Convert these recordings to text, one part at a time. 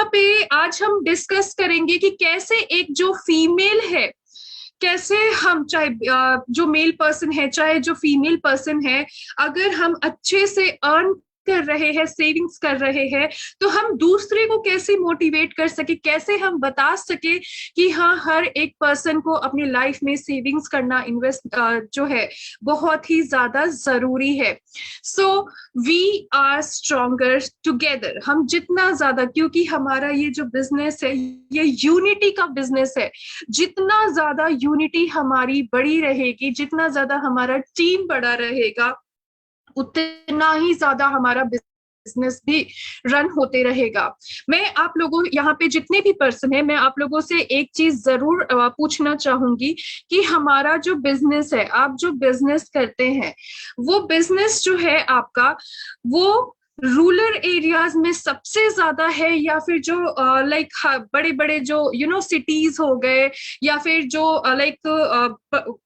पे आज हम डिस्कस करेंगे कि कैसे एक जो फीमेल है, कैसे हम चाहे जो मेल पर्सन है चाहे जो फीमेल पर्सन है, अगर हम अच्छे से अर्न कर रहे हैं, सेविंग्स कर रहे हैं, तो हम दूसरे को कैसे मोटिवेट कर सके, कैसे हम बता सके कि हाँ, हर एक पर्सन को अपनी लाइफ में सेविंग्स करना, इन्वेस्ट जो है बहुत ही ज्यादा जरूरी है। So we are stronger together. हम जितना ज्यादा, क्योंकि हमारा ये जो बिजनेस है ये यूनिटी का बिजनेस है, जितना ज्यादा यूनिटी हमारी बड़ी रहेगी, जितना ज्यादा हमारा टीम बड़ा रहेगा, उतना ही ज्यादा हमारा बिजनेस भी रन होते रहेगा। मैं आप लोगों, यहाँ पे जितने भी पर्सन है, मैं आप लोगों से एक चीज जरूर पूछना चाहूंगी कि हमारा जो बिजनेस है, आप जो बिजनेस करते हैं, वो बिजनेस जो है आपका, वो रूरल एरियाज में सबसे ज्यादा है, या फिर जो लाइक बड़े बड़े जो सिटीज हो गए, या फिर जो लाइक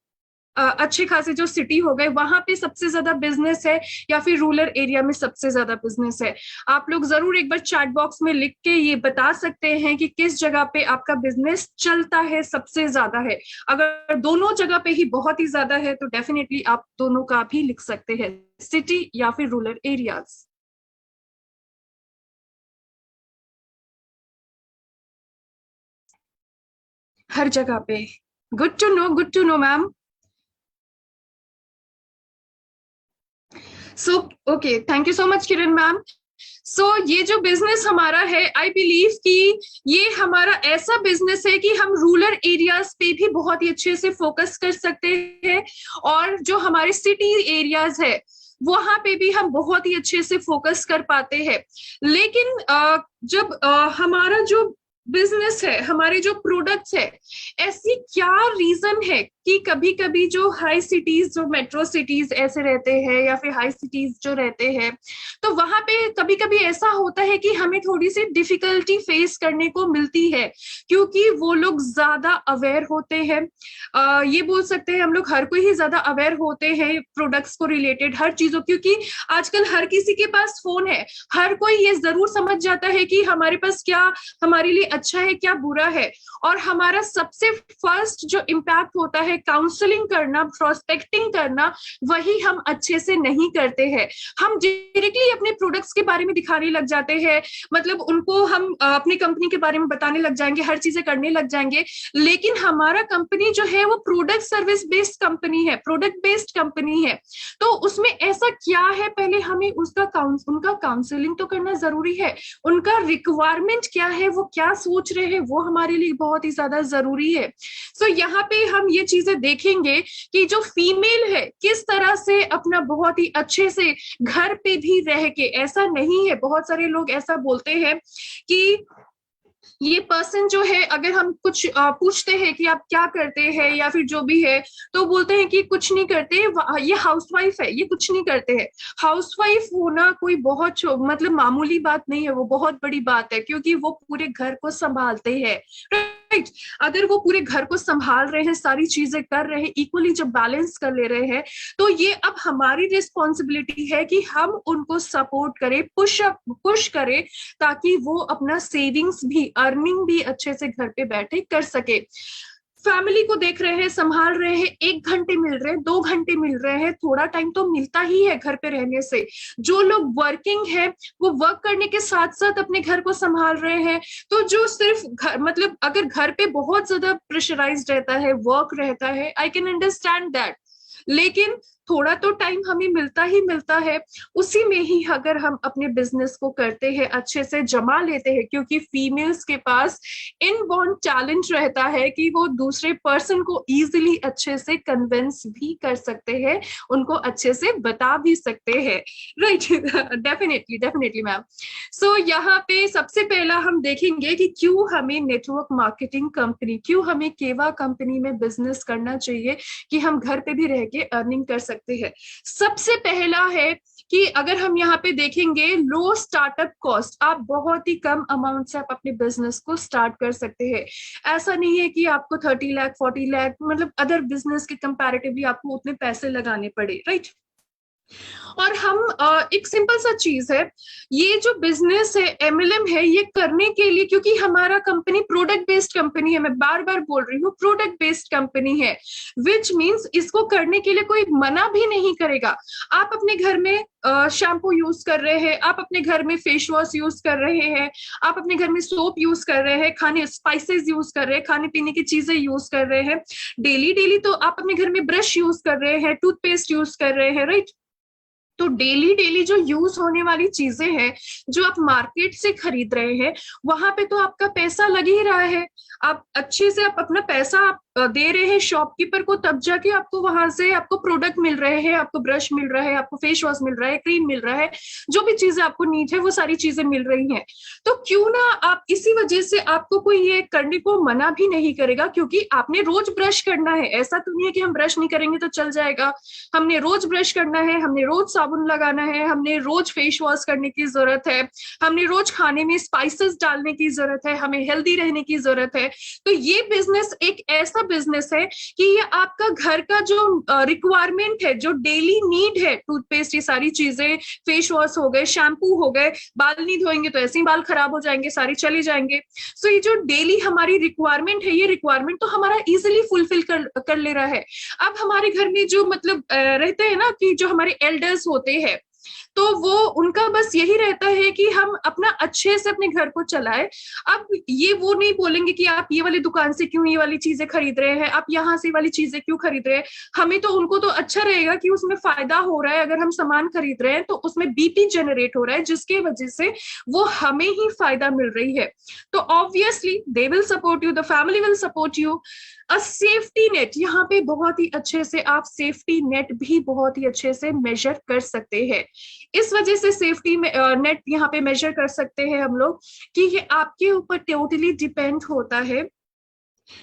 अच्छे खासे जो सिटी हो गए, वहां पे सबसे ज्यादा बिजनेस है, या फिर रूरल एरिया में सबसे ज्यादा बिजनेस है? आप लोग जरूर एक बार चैट बॉक्स में लिख के ये बता सकते हैं कि किस जगह पे आपका बिजनेस चलता है, सबसे ज्यादा है। अगर दोनों जगह पे ही बहुत ही ज्यादा है तो डेफिनेटली आप दोनों का भी लिख सकते हैं, सिटी या फिर रूरल एरियाज। हर जगह पे। Good to know, good to know ma'am. So okay, thank you so much Kiran ma'am. So ये जो बिजनेस हमारा है, आई बिलीव कि ये हमारा ऐसा बिजनेस है कि हम रूरल एरियाज पे भी बहुत ही अच्छे से फोकस कर सकते हैं, और जो हमारे सिटी एरियाज है वहां पे भी हम बहुत ही अच्छे से फोकस कर पाते हैं। लेकिन जब हमारा जो बिजनेस है, हमारे जो प्रोडक्ट्स है, ऐसी क्या रीजन है कि कभी कभी जो हाई सिटीज, जो मेट्रो सिटीज ऐसे रहते हैं, या फिर हाई सिटीज जो रहते हैं, तो वहां पे कभी कभी ऐसा होता है कि हमें थोड़ी सी डिफिकल्टी फेस करने को मिलती है, क्योंकि वो लोग ज्यादा अवेयर होते हैं। ये बोल सकते हैं हम लोग, हर कोई ही ज्यादा अवेयर होते हैं प्रोडक्ट्स को रिलेटेड हर चीजों, क्योंकि आजकल हर किसी के पास फोन है। हर कोई ये जरूर समझ जाता है कि हमारे पास क्या हमारे लिए अच्छा है, क्या बुरा है। और हमारा सबसे फर्स्ट जो इम्पैक्ट होता है, काउंसलिंग करना, प्रोस्पेक्टिंग करना, वही हम अच्छे से नहीं करते हैं। हम डायरेक्टली अपने प्रोडक्ट्स के बारे में दिखाने लग जाते हैं, मतलब उनको हम अपनी कंपनी के बारे में बताने लग जाएंगे, हर चीजें करने लग जाएंगे। लेकिन हमारा कंपनी जो है वो प्रोडक्ट सर्विस बेस्ड कंपनी है, प्रोडक्ट बेस्ड कंपनी है। तो उसमें ऐसा क्या है, पहले हमें उनका काउंसलिंग तो करना जरूरी है। उनका रिक्वायरमेंट क्या है, वो क्या सोच रहे हैं, वो हमारे लिए बहुत ही ज्यादा जरूरी है। सो यहाँ पे हम ये चीजें देखेंगे कि जो फीमेल है किस तरह से अपना बहुत ही अच्छे से घर पे भी रह के, ऐसा नहीं है, बहुत सारे लोग ऐसा बोलते हैं कि ये पर्सन जो है, अगर हम कुछ पूछते हैं कि आप क्या करते हैं या फिर जो भी है, तो बोलते हैं कि कुछ नहीं करते, ये हाउसवाइफ है, ये कुछ नहीं करते हैं। हाउसवाइफ होना कोई बहुत मतलब मामूली बात नहीं है, वो बहुत बड़ी बात है, क्योंकि वो पूरे घर को संभालते हैं, राइट। अगर वो पूरे घर को संभाल रहे हैं, सारी चीजें कर रहे हैं, इक्वली जब बैलेंस कर ले रहे हैं, तो ये अब हमारी रिस्पॉन्सिबिलिटी है कि हम उनको सपोर्ट करें, पुश करें, ताकि वो अपना सेविंग्स भी, अर्निंग भी अच्छे से घर पे बैठे कर सके। फैमिली को देख रहे हैं, संभाल रहे हैं, 1 घंटे मिल रहे हैं, 2 घंटे मिल रहे हैं, थोड़ा टाइम तो मिलता ही है घर पे रहने से। जो लोग वर्किंग है, वो वर्क करने के साथ साथ अपने घर को संभाल रहे हैं। तो जो सिर्फ घर, मतलब अगर घर पे बहुत ज्यादा प्रेशराइज्ड रहता है, वर्क रहता है, आई कैन अंडरस्टैंड दैट। लेकिन थोड़ा तो टाइम हमें मिलता ही मिलता है, उसी में ही अगर हम अपने बिजनेस को करते हैं, अच्छे से जमा लेते हैं, क्योंकि फीमेल्स के पास इनबॉर्न टैलेंट रहता है कि वो दूसरे पर्सन को इजीली अच्छे से कन्विंस भी कर सकते हैं, उनको अच्छे से बता भी सकते हैं, right. Definitely definitely ma'am. So यहाँ पे सबसे पहला हम देखेंगे कि क्यों हमें नेटवर्क मार्केटिंग कंपनी, क्यों हमें केवा कंपनी में बिजनेस करना चाहिए कि हम घर पे भी रह के अर्निंग कर सकते हैं। सबसे पहला है कि अगर हम यहाँ पे देखेंगे, लो स्टार्टअप कॉस्ट, आप बहुत ही कम अमाउंट से आप अपने बिजनेस को स्टार्ट कर सकते हैं। ऐसा नहीं है कि आपको 30 लाख 40 लाख, मतलब अदर बिजनेस के कंपैरेटिवली आपको उतने पैसे लगाने पड़े, राइट। और हम एक सिंपल सा चीज है, ये जो बिजनेस है एमएलएम है, ये करने के लिए, क्योंकि हमारा कंपनी प्रोडक्ट बेस्ड कंपनी है, मैं बार बार बोल रही हूँ प्रोडक्ट बेस्ड कंपनी है, विच मीन्स इसको करने के लिए कोई मना भी नहीं करेगा। आप अपने घर में शैम्पू यूज कर रहे हैं, आप अपने घर में फेस वॉश यूज कर रहे हैं, आप अपने घर में सोप यूज कर रहे हैं, खाने स्पाइसेस यूज कर रहे हैं, खाने पीने की चीजें यूज कर रहे हैं, डेली डेली तो आप अपने घर में ब्रश यूज कर रहे हैं, टूथपेस्ट यूज कर रहे हैं, राइट? तो डेली डेली जो यूज होने वाली चीजें हैं, जो आप मार्केट से खरीद रहे हैं, वहां पे तो आपका पैसा लग ही रहा है। आप अच्छे से आप अपना पैसा आप दे रहे हैं शॉपकीपर को, तब जाके आपको वहां से आपको प्रोडक्ट मिल रहे हैं, आपको ब्रश मिल रहा है, आपको फेस वॉश मिल रहा है, क्रीम मिल रहा है, जो भी चीजें आपको नीड है वो सारी चीजें मिल रही हैं। तो क्यों ना आप, इसी वजह से आपको कोई ये करने को मना भी नहीं करेगा, क्योंकि आपने रोज ब्रश करना है। ऐसा तो नहीं है कि हम ब्रश नहीं करेंगे तो चल जाएगा, हमने रोज ब्रश करना है, हमने रोज साबुन लगाना है, हमने रोज फेस वॉश करने की जरूरत है, हमने रोज खाने में स्पाइसेस डालने की जरूरत है, हमें हेल्दी रहने की जरूरत है। तो ये बिजनेस एक ऐसा बिजनेस है कि ये आपका घर का जो रिक्वायरमेंट है, जो डेली नीड है, टूथपेस्ट, ये सारी चीजें, फेस वॉश हो गए, शैम्पू हो गए, बाल नहीं धोएंगे तो ऐसे ही बाल खराब हो जाएंगे, सारे चले जाएंगे। सो ये जो डेली हमारी रिक्वायरमेंट है, ये रिक्वायरमेंट तो हमारा इजिली फुलफिल कर ले रहा है। अब हमारे घर में जो मतलब रहते हैं ना, कि जो हमारे एल्डर्स होते हैं, तो वो उनका बस यही रहता है कि हम अपना अच्छे से अपने घर को चलाए। अब ये वो नहीं बोलेंगे कि आप ये वाली दुकान से क्यों ये वाली चीजें खरीद रहे हैं, आप यहाँ से वाली चीजें क्यों खरीद रहे हैं। हमें तो, उनको तो अच्छा रहेगा कि उसमें फायदा हो रहा है, अगर हम सामान खरीद रहे हैं तो उसमें बीपी जनरेट हो रहा है, जिसके वजह से वो हमें ही फायदा मिल रही है। तो obviously they will support you, the family will support you. A safety net, यहाँ पे बहुत ही अच्छे से आप सेफ्टी नेट भी बहुत ही अच्छे से मेजर कर सकते हैं। इस वजह से सेफ्टी नेट यहाँ पे मेजर कर सकते हैं हम लोग, कि ये आपके ऊपर टोटली डिपेंड होता है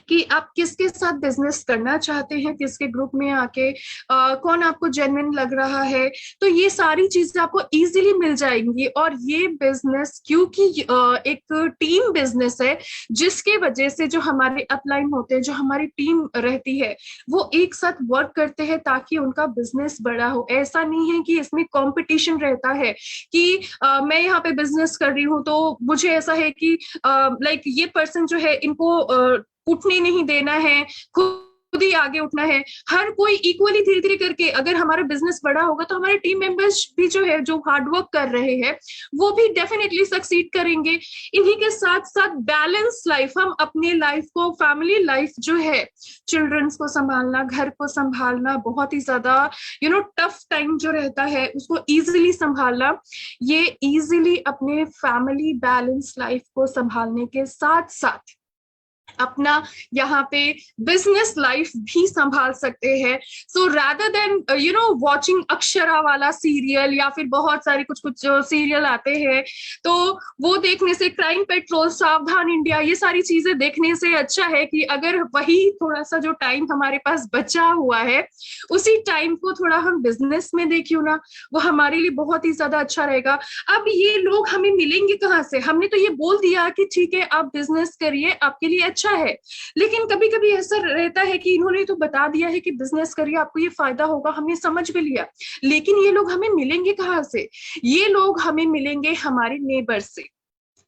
कि आप किसके साथ बिजनेस करना चाहते हैं, किसके ग्रुप में आके, कौन आपको जेन्युइन लग रहा है। तो ये सारी चीजें आपको इजीली मिल जाएंगी। और ये बिजनेस क्योंकि एक टीम बिजनेस है, जिसके वजह से जो हमारे अपलाइन होते हैं, जो हमारी टीम रहती है, वो एक साथ वर्क करते हैं ताकि उनका बिजनेस बड़ा हो। ऐसा नहीं है कि इसमें कंपटीशन रहता है कि मैं यहाँ पे बिजनेस कर रही हूँ तो मुझे ऐसा है कि लाइक ये पर्सन जो है, इनको उठने नहीं देना है, खुद ही आगे उठना है। हर कोई इक्वली धीरे धीरे करके, अगर हमारा बिजनेस बड़ा होगा तो हमारे टीम मेंबर्स भी जो है, जो हार्डवर्क कर रहे हैं, वो भी डेफिनेटली सक्सीड करेंगे। इन्हीं के साथ साथ बैलेंस लाइफ, हम अपने लाइफ को, फैमिली लाइफ जो है, चिल्ड्रंस को संभालना, घर को संभालना, बहुत ही ज्यादा टफ टाइम जो रहता है उसको इजिली संभालना, ये इजिली अपने फैमिली बैलेंस लाइफ को संभालने के साथ साथ अपना यहाँ पे बिजनेस लाइफ भी संभाल सकते हैं। So rather than watching Akshara वाला सीरियल, या फिर बहुत सारे कुछ कुछ जो सीरियल आते हैं, तो वो देखने से, क्राइम पेट्रोल, सावधान इंडिया, ये सारी चीजें देखने से अच्छा है कि अगर वही थोड़ा सा जो टाइम हमारे पास बचा हुआ है, उसी टाइम को थोड़ा हम बिजनेस में देखियो ना, वो हमारे लिए बहुत ही ज्यादा अच्छा रहेगा। अब ये लोग हमें मिलेंगे कहाँ से? हमने तो ये बोल दिया कि ठीक है आप बिजनेस करिए, आपके लिए अच्छा है, लेकिन कभी कभी ऐसा रहता है कि इन्होंने तो बता दिया है कि बिजनेस करिए, आपको ये फायदा होगा, हमने समझ भी लिया, लेकिन ये लोग हमें मिलेंगे कहाँ से? ये लोग हमें मिलेंगे हमारे नेबर से,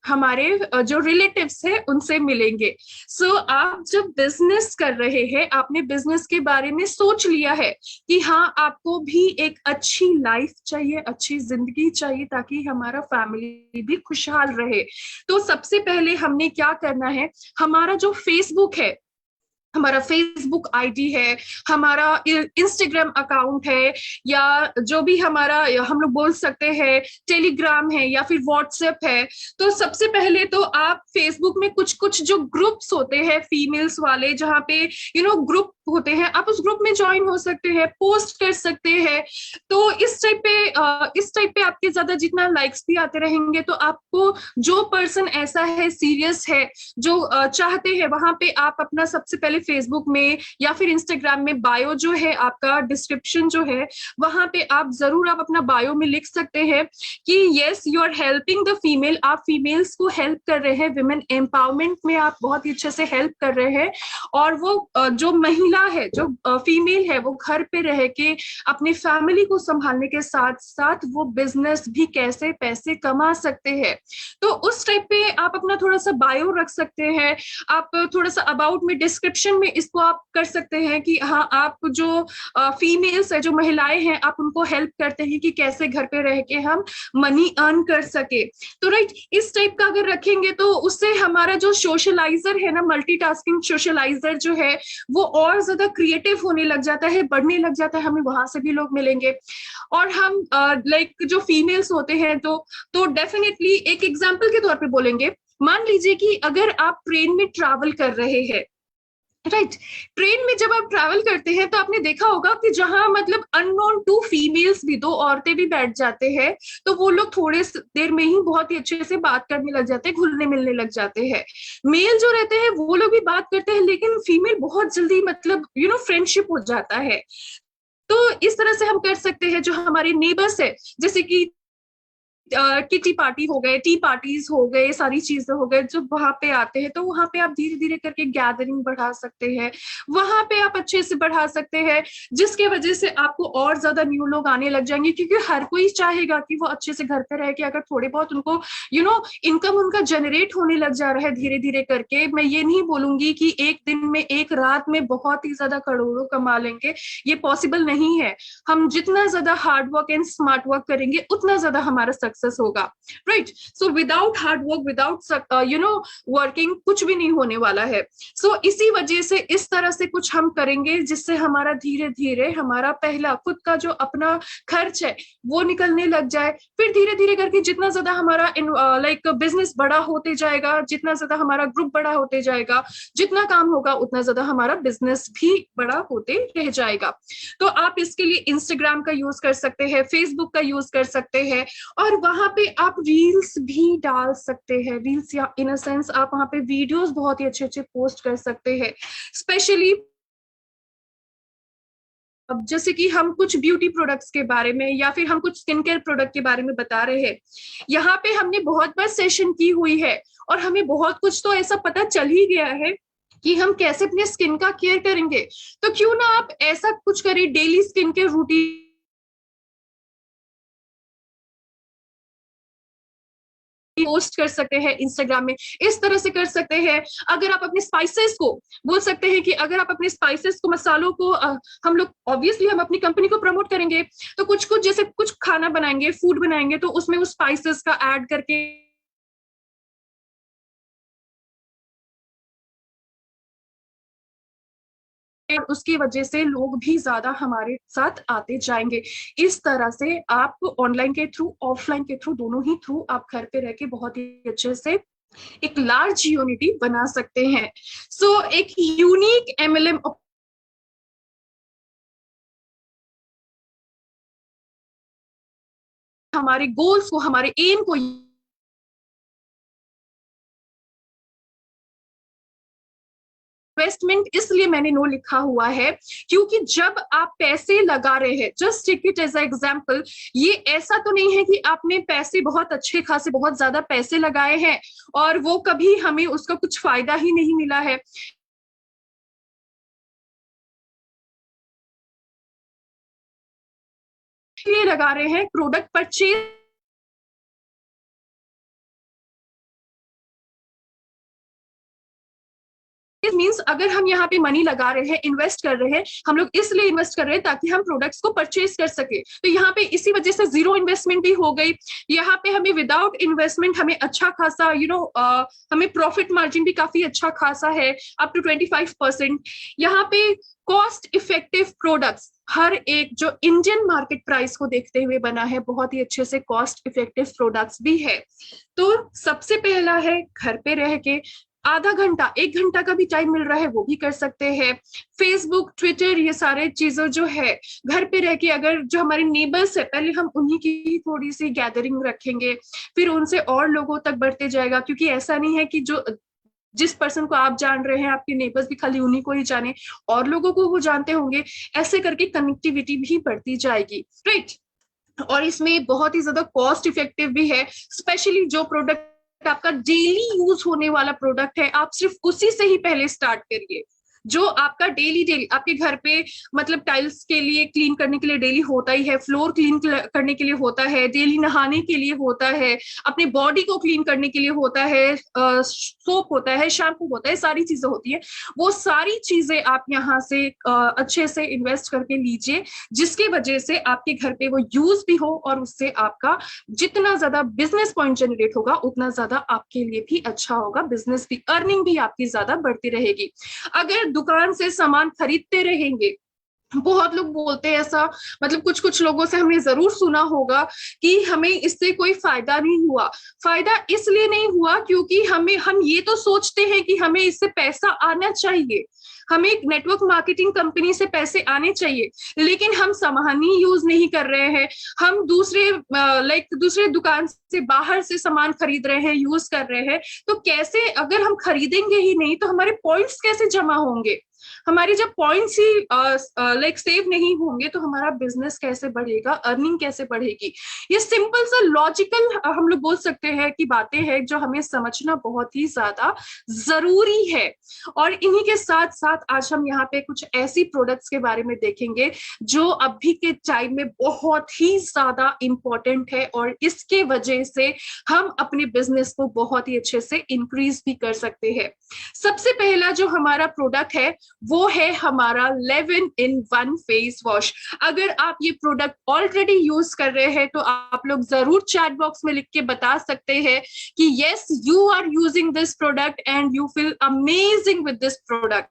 हमारे जो रिलेटिव्स है उनसे मिलेंगे। सो आप जब बिजनेस कर रहे हैं, आपने बिजनेस के बारे में सोच लिया है कि हाँ आपको भी एक अच्छी लाइफ चाहिए, अच्छी जिंदगी चाहिए, ताकि हमारा फैमिली भी खुशहाल रहे, तो सबसे पहले हमने क्या करना है, हमारा जो फेसबुक है, हमारा फेसबुक आईडी है, हमारा इंस्टाग्राम अकाउंट है, या जो भी हमारा, हम लोग बोल सकते हैं टेलीग्राम है या फिर व्हाट्सएप है, तो सबसे पहले तो आप फेसबुक में कुछ कुछ जो ग्रुप्स होते हैं फीमेल्स वाले, जहाँ पे ग्रुप होते हैं, आप उस ग्रुप में ज्वाइन हो सकते हैं, पोस्ट कर सकते हैं। तो इस टाइप पे आपके ज्यादा जितना लाइक्स भी आते रहेंगे, तो आपको जो पर्सन ऐसा है, सीरियस है, जो चाहते हैं, वहां पे आप अपना सबसे पहले हमारे फेसबुक में या फिर इंस्टाग्राम में बायो जो है, आपका डिस्क्रिप्शन जो है, वहां पे आप जरूर आप अपना बायो में लिख सकते हैं कि yes you are helping the female, आप फीमेल्स को हेल्प कर रहे हैं, विमेन एम्पावरमेंट में आप बहुत ही अच्छे से हेल्प कर रहे हैं। और वो जो महिला है, जो फीमेल है, वो घर पे रह के अपनी फैमिली को संभालने के साथ साथ वो बिजनेस भी कैसे पैसे कमा सकते हैं। तो उस टाइप पे आप अपना थोड़ा सा बायो रख सकते हैं, आप थोड़ा सा अबाउट में डिस्क्रिप्शन में इसको आप कर सकते हैं कि हाँ, आप जो फीमेल्स है, जो महिलाएं हैं, आप उनको हेल्प करते हैं कि कैसे घर पे रह के हम मनी अर्न कर सके। तो राइट, इस टाइप का अगर रखेंगे तो उससे हमारा जो सोशलाइजर है ना, मल्टीटास्किंग सोशलाइजर जो है, वो और ज्यादा क्रिएटिव होने लग जाता है, बढ़ने लग जाता है, हमें वहां से भी लोग मिलेंगे। और हम लाइक जो फीमेल्स होते हैं तो डेफिनेटली एक एग्जांपल के तौर पे बोलेंगे, मान लीजिए कि अगर आप ट्रेन में ट्रैवल कर रहे हैं, राइट, ट्रेन में जब आप ट्रैवल करते हैं तो आपने देखा होगा कि जहां मतलब अननोन टू फीमेल्स भी, दो औरतें भी बैठ जाते हैं, तो वो लोग थोड़े देर में ही बहुत ही अच्छे से बात करने लग जाते हैं, घुलने मिलने लग जाते हैं। मेल जो रहते हैं वो लोग भी बात करते हैं, लेकिन फीमेल बहुत जल्दी मतलब फ्रेंडशिप हो जाता है। तो इस तरह से हम कर सकते हैं, जो हमारे नेबर्स है, जैसे कि किटी पार्टी हो गए, टी पार्टीज हो गए, सारी चीजें हो गए, जब वहां पे आते हैं तो वहां पे आप धीरे धीरे करके गैदरिंग बढ़ा सकते हैं, वहां पे आप अच्छे से बढ़ा सकते हैं, जिसके वजह से आपको और ज्यादा न्यू लोग आने लग जाएंगे, क्योंकि हर कोई चाहेगा कि वो अच्छे से घर पे रह के अगर थोड़े बहुत उनको इनकम उनका जनरेट होने लग जा रहा है धीरे धीरे करके। मैं ये नहीं बोलूंगी कि एक दिन में, एक रात में बहुत ही ज्यादा करोड़ों कमा लेंगे, ये पॉसिबल नहीं है। हम जितना ज्यादा hard work and smart work करेंगे उतना ज्यादा हमारा सक्सेस होगा, right. So without hard work, without working, कुछ भी नहीं होने वाला है। सो इसी वजह से इस तरह से कुछ हम करेंगे, जिससे हमारा धीरे धीरे हमारा पहला खुद का जो अपना खर्च है वो निकलने लग जाए। फिर धीरे धीरे करके जितना ज्यादा हमारा लाइक बिजनेस बड़ा होते जाएगा, जितना ज्यादा हमारा ग्रुप बड़ा होते जाएगा, जितना काम होगा उतना ज्यादा हमारा बिजनेस भी बड़ा होते रह जाएगा। तो आप इसके लिए इंस्टाग्राम का यूज कर सकते हैं, फेसबुक का यूज कर सकते हैं, और वहां पे आप रील्स भी डाल सकते हैं। रील्स या इन अ सेंस आप वहां पे वीडियोस बहुत ही अच्छे अच्छे पोस्ट कर सकते हैं। स्पेशली अब जैसे कि हम कुछ ब्यूटी प्रोडक्ट्स के बारे में या फिर हम कुछ स्किन केयर प्रोडक्ट के बारे में बता रहे हैं, यहाँ पे हमने बहुत बार सेशन की हुई है और हमें बहुत कुछ तो ऐसा पता चल ही गया है कि हम कैसे अपने स्किन का केयर करेंगे। तो क्यों ना आप ऐसा कुछ करें, daily skin care routine post कर सकते हैं इंस्टाग्राम में, इस तरह से कर सकते हैं। अगर आप अपने स्पाइसेस को बोल सकते हैं कि अगर आप अपने स्पाइसेस को, मसालों को, हम लोग ऑब्वियसली हम अपनी कंपनी को प्रमोट करेंगे, तो कुछ कुछ जैसे कुछ खाना बनाएंगे, फूड बनाएंगे, तो उसमें उस स्पाइसेस का ऐड करके उसकी वजह से लोग भी ज्यादा हमारे साथ आते जाएंगे। इस तरह से आप ऑनलाइन के थ्रू, ऑफलाइन के थ्रू, दोनों ही थ्रू आप घर पे रह के बहुत ही अच्छे से एक लार्ज यूनिटी बना सकते हैं। सो एक यूनिक एमएलएम हमारे गोल्स को, हमारे एम को इन्वेस्टमेंट इसलिए मैंने नो लिखा हुआ है क्योंकि जब आप पैसे लगा रहे हैं, just take it as a example, ये ऐसा तो नहीं है कि आपने पैसे बहुत अच्छे खासे बहुत ज्यादा पैसे लगाए हैं और वो कभी हमें उसका कुछ फायदा ही नहीं मिला है। इसलिए लगा रहे हैं प्रोडक्ट परचेज मीन्स अगर हम यहाँ पे मनी लगा रहे हैं, इन्वेस्ट कर रहे हैं, हम लोग इसलिए इन्वेस्ट कर रहे हैं ताकि हम प्रोडक्ट्स को परचेज कर सके। तो यहाँ पे इसी वजह से जीरो इन्वेस्टमेंट भी हो गई। यहाँ पे हमें विदाउट इन्वेस्टमेंट हमें अच्छा खासा हमें प्रॉफिट मार्जिन भी काफी अच्छा खासा है, अप टू 25%। यहाँ पे कॉस्ट इफेक्टिव प्रोडक्ट्स हर एक जो इंडियन मार्केट प्राइस को देखते हुए बना है, बहुत ही अच्छे से कॉस्ट इफेक्टिव प्रोडक्ट्स भी है। तो सबसे पहला है घर पे रह के आधा घंटा, एक घंटा का भी टाइम मिल रहा है वो भी कर सकते हैं। फेसबुक, ट्विटर, ये सारे चीजें जो है घर पे रह के, अगर जो हमारे नेबर्स है पहले हम उन्हीं की थोड़ी सी गैदरिंग रखेंगे, फिर उनसे और लोगों तक बढ़ते जाएगा। क्योंकि ऐसा नहीं है कि जो जिस पर्सन को आप जान रहे हैं आपके नेबर्स भी खाली उन्हीं को ही जाने, और लोगों को वो जानते होंगे, ऐसे करके कनेक्टिविटी भी बढ़ती जाएगी, राइट। और इसमें बहुत ही ज्यादा कॉस्ट इफेक्टिव भी है, स्पेशली जो प्रोडक्ट आपका डेली यूज होने वाला प्रोडक्ट है, आप सिर्फ उसी से ही पहले स्टार्ट करिए। जो आपका डेली डेली आपके घर पे, मतलब टाइल्स के लिए क्लीन करने के लिए डेली होता ही है, फ्लोर क्लीन करने के लिए होता है, डेली नहाने के लिए होता है, अपने बॉडी को क्लीन करने के लिए होता है, सोप होता है, शैम्पू होता है, सारी चीजें होती है। वो सारी चीजें आप यहाँ से अच्छे से इन्वेस्ट करके लीजिए, जिसकी वजह से आपके घर पे वो यूज भी हो, और उससे आपका जितना ज्यादा बिजनेस पॉइंट जनरेट होगा उतना ज्यादा आपके लिए भी अच्छा होगा, बिजनेस भी, अर्निंग भी आपकी ज्यादा बढ़ती रहेगी। अगर दुकान से सामान खरीदते रहेंगे, बहुत लोग बोलते हैं ऐसा, मतलब कुछ कुछ लोगों से हमने जरूर सुना होगा कि हमें इससे कोई फायदा नहीं हुआ। फायदा इसलिए नहीं हुआ क्योंकि हम ये तो सोचते हैं कि हमें इससे पैसा आना चाहिए, हमें एक नेटवर्क मार्केटिंग कंपनी से पैसे आने चाहिए, लेकिन हम सामान ही यूज नहीं कर रहे हैं, हम दूसरे दुकान से बाहर से सामान खरीद रहे हैं, यूज कर रहे हैं। तो कैसे, अगर हम खरीदेंगे ही नहीं तो हमारे पॉइंट्स कैसे जमा होंगे? हमारे जब पॉइंट्स ही सेव नहीं होंगे तो हमारा बिजनेस कैसे बढ़ेगा, अर्निंग कैसे बढ़ेगी? ये सिंपल सा लॉजिकल हम लोग बोल सकते हैं कि बातें हैं जो हमें समझना बहुत ही ज्यादा जरूरी है। और इन्हीं के साथ साथ आज हम यहाँ पे कुछ ऐसी प्रोडक्ट्स के बारे में देखेंगे जो अभी के टाइम में बहुत ही ज्यादा इंपॉर्टेंट है, और इसके वजह से हम अपने बिजनेस को बहुत ही अच्छे से इंक्रीज भी कर सकते हैं। सबसे पहला जो हमारा प्रोडक्ट है वो है हमारा 11-in-1 फेस वॉश। अगर आप ये प्रोडक्ट ऑलरेडी यूज कर रहे हैं तो आप लोग जरूर चैट बॉक्स में लिख के बता सकते हैं कि yes you are using this product and you feel amazing with this product.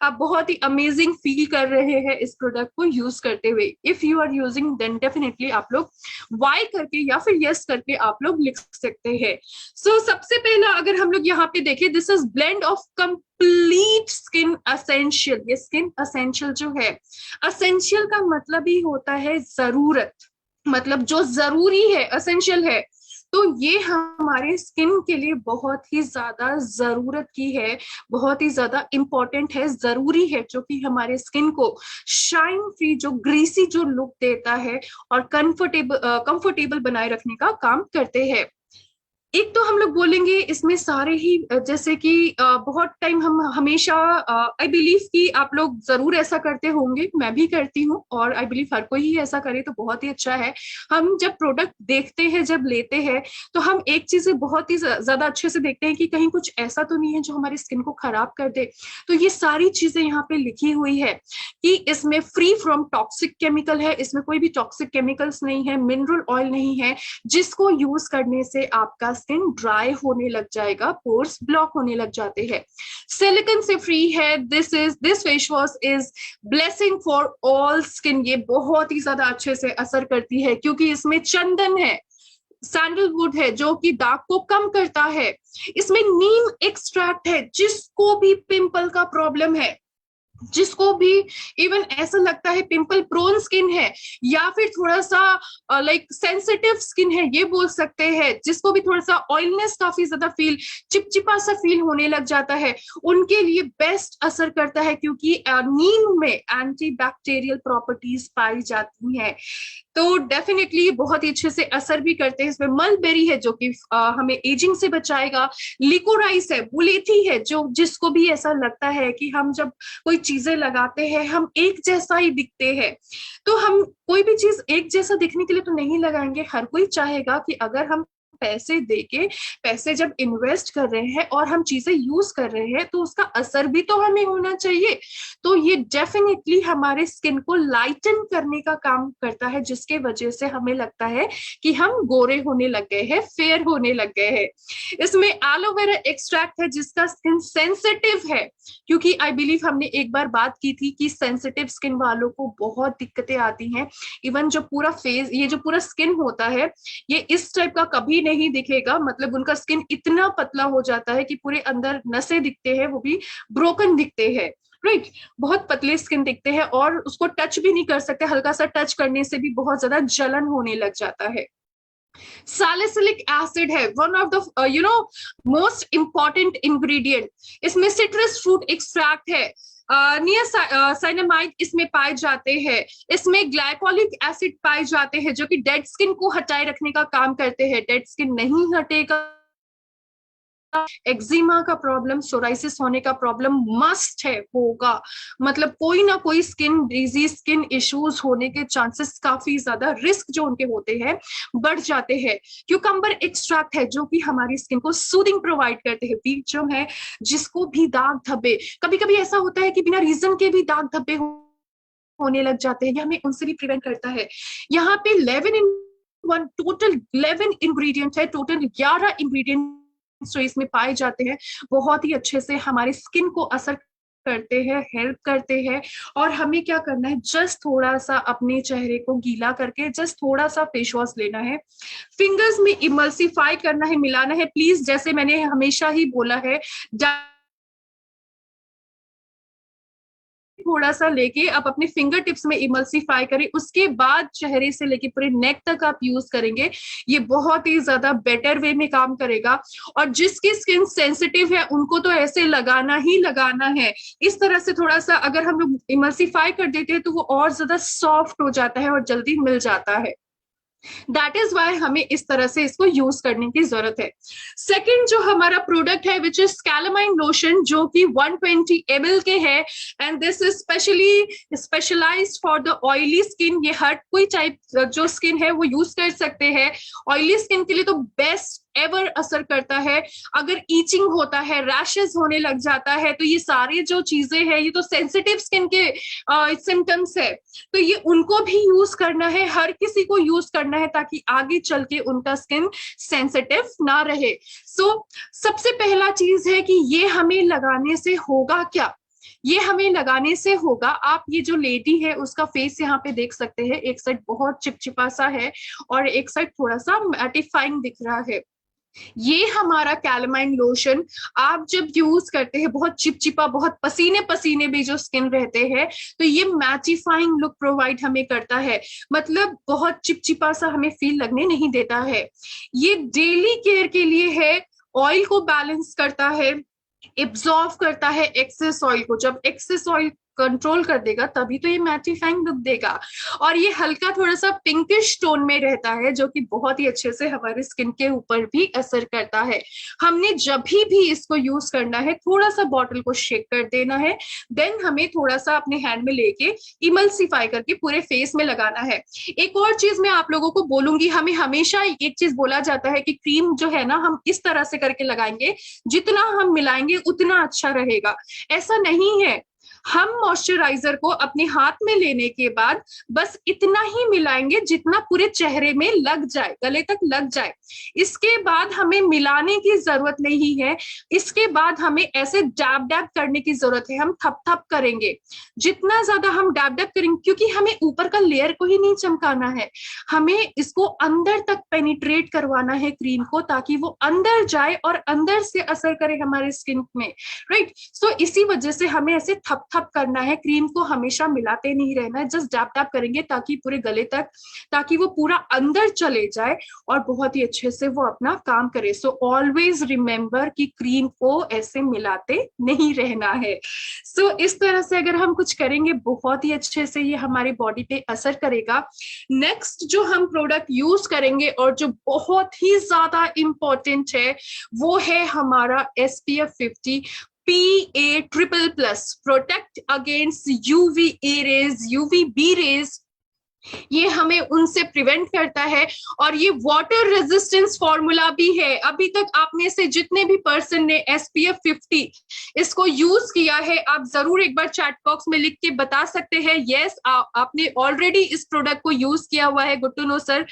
आप बहुत ही अमेजिंग फील कर रहे हैं इस प्रोडक्ट को यूज करते हुए। If you are using then definitely आप लोग वाई करके या फिर यस करके आप लोग लिख सकते हैं। सो सबसे पहला अगर हम लोग यहाँ पे देखें, this is blend of complete skin essential. ये स्किन असेंशियल जो है, असेंशियल का मतलब ही होता है जरूरत, मतलब जो जरूरी है, असेंशियल है। तो ये हमारे स्किन के लिए बहुत ही ज्यादा जरूरत की है, बहुत ही ज्यादा इंपॉर्टेंट है, जरूरी है, जो कि हमारे स्किन को शाइन फ्री, जो ग्रीसी जो लुक देता है और कंफर्टेबल बनाए रखने का काम करते हैं। एक तो हम लोग बोलेंगे इसमें सारे ही, जैसे कि बहुत टाइम हम हमेशा, आई बिलीव कि आप लोग जरूर ऐसा करते होंगे, मैं भी करती हूँ, और आई बिलीव हर कोई ही ऐसा करे तो बहुत ही अच्छा है। हम जब प्रोडक्ट देखते हैं, जब लेते हैं, तो हम एक चीज बहुत ही ज्यादा अच्छे से देखते हैं कि कहीं कुछ ऐसा तो नहीं है जो हमारी स्किन को खराब कर दे। तो ये सारी चीजें यहाँ पे लिखी हुई है कि इसमें फ्री फ्रॉम टॉक्सिक केमिकल है, इसमें कोई भी टॉक्सिक केमिकल्स नहीं है, मिनरल ऑयल नहीं है, जिसको यूज करने से आपका स्किन ड्राई होने लग जाएगा, पोर्स ब्लॉक होने लग जाते हैं। सिलिकॉन से फ्री है। This face wash is blessing for all skin. ये बहुत ही ज्यादा अच्छे से असर करती है क्योंकि इसमें चंदन है, सैंडलवुड है जो कि दाग को कम करता है, इसमें नीम एक्सट्रैक्ट है, जिसको भी पिंपल का प्रॉब्लम है, जिसको भी इवन ऐसा लगता है पिंपल प्रोन स्किन है या फिर थोड़ा सा सेंसिटिव स्किन है, ये बोल सकते हैं, जिसको भी थोड़ा सा ऑयलनेस काफी ज्यादा फील, चिपचिपा सा फील होने लग जाता है, उनके लिए बेस्ट असर करता है क्योंकि नीम में एंटी बैक्टीरियल प्रॉपर्टीज पाई जाती हैं। तो डेफिनेटली बहुत ही अच्छे से असर भी करते हैं। इसमें मलबेरी है जो कि हमें एजिंग से बचाएगा, लिकोराइस है, बुलेथी है, जो जिसको भी ऐसा लगता है कि हम जब कोई चीजें लगाते हैं हम एक जैसा ही दिखते हैं, तो हम कोई भी चीज एक जैसा दिखने के लिए तो नहीं लगाएंगे। हर कोई चाहेगा कि अगर हम पैसे देके, पैसे जब इन्वेस्ट कर रहे हैं और हम चीजें यूज कर रहे हैं तो उसका असर भी तो हमें होना चाहिए। तो ये डेफिनेटली हमारे स्किन को लाइटन करने का काम करता है, जिसके वजह से हमें लगता है कि हम गोरे होने लग गए हैं, फेयर होने लग गए हैं। इसमें एलोवेरा एक्सट्रैक्ट है जिसका स्किन सेंसिटिव है, क्योंकि आई बिलीव हमने एक बार बात की थी कि सेंसिटिव स्किन वालों को बहुत दिक्कतें आती हैं। इवन जो पूरा फेस, ये जो पूरा स्किन होता है, ये इस टाइप का कभी नहीं दिखेगा, मतलब उनका स्किन इतना पतला हो जाता है कि पूरे अंदर नसें दिखते हैं, वो भी ब्रोकन दिखते हैं, राइट, बहुत पतले स्किन दिखते हैं, और उसको टच भी नहीं कर सकते, हल्का सा टच करने से भी बहुत ज्यादा जलन होने लग जाता है। सैलिसिलिक एसिड है one of the most important ingredient. इसमें सिट्रस फ्रूट एक्सट्रैक्ट है, नियासाइनामाइड इसमें पाए जाते हैं। इसमें ग्लाइकोलिक एसिड पाए जाते हैं जो कि डेड स्किन को हटाए रखने का काम करते हैं। डेड स्किन नहीं हटेगा, एक्जिमा का प्रॉब्लम, सोराइसिस होने का प्रॉब्लम मस्ट है, होगा, मतलब कोई ना कोई स्किन डिजीज, स्किन इश्यूज होने के चांसेस काफी ज्यादा, रिस्क जो उनके होते हैं बढ़ जाते हैं। क्यूकम्बर एक्सट्रैक्ट है जो कि हमारी स्किन को सूदिंग प्रोवाइड करते हैं। वीक जो है, जिसको भी दाग धब्बे, कभी कभी ऐसा होता है कि बिना रीजन के भी दाग धब्बे होने लग जाते हैं, ये हमें उनसे भी प्रिवेंट करता है। यहाँ पे 11 इन वन, टोटल 11 इंग्रेडिएंट है, टोटल 11 इंग्रेडिएंट जो इसमें पाए जाते हैं, बहुत ही अच्छे से हमारी स्किन को असर करते हैं, हेल्प करते हैं। और हमें क्या करना है, जस्ट थोड़ा सा अपने चेहरे को गीला करके जस्ट थोड़ा सा फेस वॉश लेना है, फिंगर्स में इमल्सिफाई करना है, मिलाना है। प्लीज, जैसे मैंने हमेशा ही बोला है, थोड़ा सा लेके आप अपने फिंगर टिप्स में इमल्सिफाई करें, उसके बाद चेहरे से लेके पूरे नेक तक आप यूज करेंगे, ये बहुत ही ज्यादा बेटर वे में काम करेगा। और जिसकी स्किन सेंसिटिव है उनको तो ऐसे लगाना ही लगाना है। इस तरह से थोड़ा सा अगर हम लोग इमल्सिफाई कर देते हैं तो वो और ज्यादा सॉफ्ट हो जाता है और जल्दी मिल जाता है। दैट इज वाई हमें इस तरह से इसको यूज करने की जरूरत है। सेकेंड जो हमारा प्रोडक्ट है विच इज कैलामाइन लोशन, जो कि 120 ml के है, and this is specially specialized for the oily skin. ये हर कोई टाइप जो स्किन है वो यूज कर सकते हैं। ऑयली स्किन के लिए तो बेस्ट एवर असर करता है। अगर ईचिंग होता है, रैशेस होने लग जाता है, तो ये सारी जो चीजें हैं, ये तो सेंसिटिव स्किन के सिम्टम्स है, तो ये उनको भी यूज करना है, हर किसी को यूज करना है, ताकि आगे चल के उनका स्किन सेंसिटिव ना रहे। सबसे पहला चीज है कि ये हमें लगाने से होगा क्या, ये हमें लगाने से होगा, आप ये जो लेडी है उसका फेस यहाँ पे देख सकते हैं, एक साइड बहुत चिपचिपा सा है और एक साइड थोड़ा सा मैटिफाइंग दिख रहा है। ये हमारा कैलामाइन लोशन आप जब यूज करते हैं, बहुत चिपचिपा, बहुत पसीने पसीने भी जो स्किन रहते हैं, तो ये मैटिफाइंग लुक प्रोवाइड हमें करता है, मतलब बहुत चिपचिपा सा हमें फील लगने नहीं देता है। ये डेली केयर के लिए है, ऑयल को बैलेंस करता है, एब्जॉर्व करता है एक्सेस ऑयल को। जब एक्सेस ऑयल कंट्रोल कर देगा तभी तो ये मैटिफाइंग लुक देगा। और ये हल्का थोड़ा सा पिंकिश टोन में रहता है, जो कि बहुत ही अच्छे से हमारे स्किन के ऊपर भी असर करता है। हमने जब भी इसको यूज करना है, थोड़ा सा बॉटल को शेक कर देना है, देन हमें थोड़ा सा अपने हैंड में लेके इमल्सिफाई करके पूरे फेस में लगाना है। एक और चीज मैं आप लोगों को बोलूंगी, हमें हमेशा एक चीज बोला जाता है कि क्रीम जो है ना, हम इस तरह से करके लगाएंगे, जितना हम मिलाएंगे उतना अच्छा रहेगा। ऐसा नहीं है। हम मॉइस्चराइजर को अपने हाथ में लेने के बाद बस इतना ही मिलाएंगे जितना पूरे चेहरे में लग जाए, गले तक लग जाए। इसके बाद हमें मिलाने की जरूरत नहीं है। इसके बाद हमें ऐसे डैब डैब करने की जरूरत है, हम थप थप करेंगे। जितना ज्यादा हम डैब डैब करेंगे, क्योंकि हमें ऊपर का लेयर को ही नहीं चमकाना है, हमें इसको अंदर तक पेनिट्रेट करवाना है क्रीम को, ताकि वो अंदर जाए और अंदर से असर करे हमारे स्किन में, राइट। सो इसी वजह से हमें ऐसे थप थप करना है, क्रीम को हमेशा मिलाते नहीं रहना है, जस्ट डैप डैप करेंगे ताकि पूरे गले तक, ताकि वो पूरा अंदर चले जाए और बहुत ही अच्छे से वो अपना काम करे। सो ऑलवेज रिमेंबर कि क्रीम को ऐसे मिलाते नहीं रहना है। सो इस तरह से अगर हम कुछ करेंगे, बहुत ही अच्छे से ये हमारी बॉडी पे असर करेगा। नेक्स्ट जो हम प्रोडक्ट यूज करेंगे और जो बहुत ही ज्यादा इंपॉर्टेंट है, वो है हमारा SPF 50 PA++, protect against UVA rays, UVB rays. ये हमें उनसे प्रिवेंट करता है और ये वाटर रेजिस्टेंस फॉर्मूला भी है। अभी तक आप में से जितने भी पर्सन ने SPF 50 इसको यूज किया है, आप जरूर एक बार चैट बॉक्स में लिख के बता सकते हैं यस आपने ऑलरेडी इस प्रोडक्ट को यूज किया हुआ है। गुड टू नो सर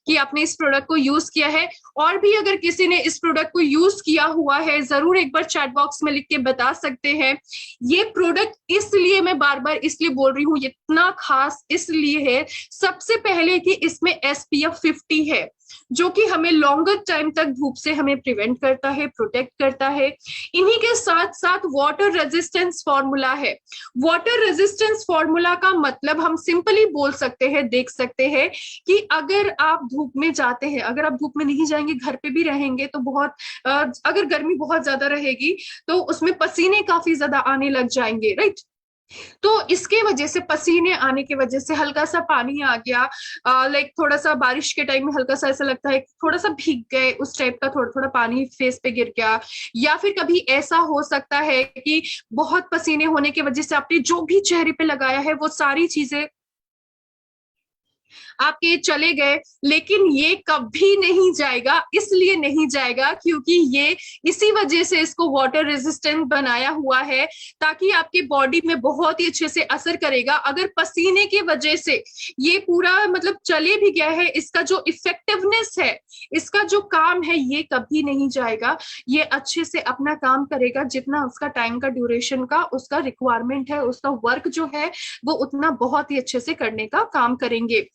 कि आपने इस प्रोडक्ट को यूज किया है। और भी अगर किसी ने इस प्रोडक्ट को यूज किया हुआ है, जरूर एक बार चैट बॉक्स में लिख के बता सकते हैं। ये प्रोडक्ट इसलिए मैं बार बार इसलिए बोल रही हूँ, इतना खास इसलिए है, सबसे पहले कि इसमें SPF 50 है। जो कि हमें लॉन्गर टाइम तक धूप से हमें प्रिवेंट करता है, प्रोटेक्ट करता है। इन्हीं के साथ साथ वाटर रेजिस्टेंस फॉर्मूला है। वाटर रेजिस्टेंस फॉर्मूला का मतलब हम सिंपली बोल सकते हैं, देख सकते हैं कि अगर आप धूप में जाते हैं, अगर आप धूप में नहीं जाएंगे, घर पे भी रहेंगे तो बहुत अगर गर्मी बहुत ज्यादा रहेगी तो उसमें पसीने काफी ज्यादा आने लग जाएंगे, राइट। तो इसके वजह से, पसीने आने की वजह से हल्का सा पानी आ गया, लाइक थोड़ा सा बारिश के टाइम में हल्का सा ऐसा लगता है थोड़ा सा भीग गए, उस टाइप का थोड़ा थोड़ा पानी फेस पे गिर गया। या फिर कभी ऐसा हो सकता है कि बहुत पसीने होने की वजह से आपने जो भी चेहरे पे लगाया है वो सारी चीजें आपके चले गए, लेकिन ये कभी नहीं जाएगा। इसलिए नहीं जाएगा क्योंकि ये इसी वजह से इसको वाटर रेजिस्टेंट बनाया हुआ है, ताकि आपके बॉडी में बहुत ही अच्छे से असर करेगा। अगर पसीने की वजह से ये पूरा मतलब चले भी गया है, इसका जो इफेक्टिवनेस है, इसका जो काम है, ये कभी नहीं जाएगा। ये अच्छे से अपना काम करेगा, जितना उसका टाइम का ड्यूरेशन का उसका रिक्वायरमेंट है, उसका वर्क जो है वो उतना बहुत ही अच्छे से करने का काम करेंगे।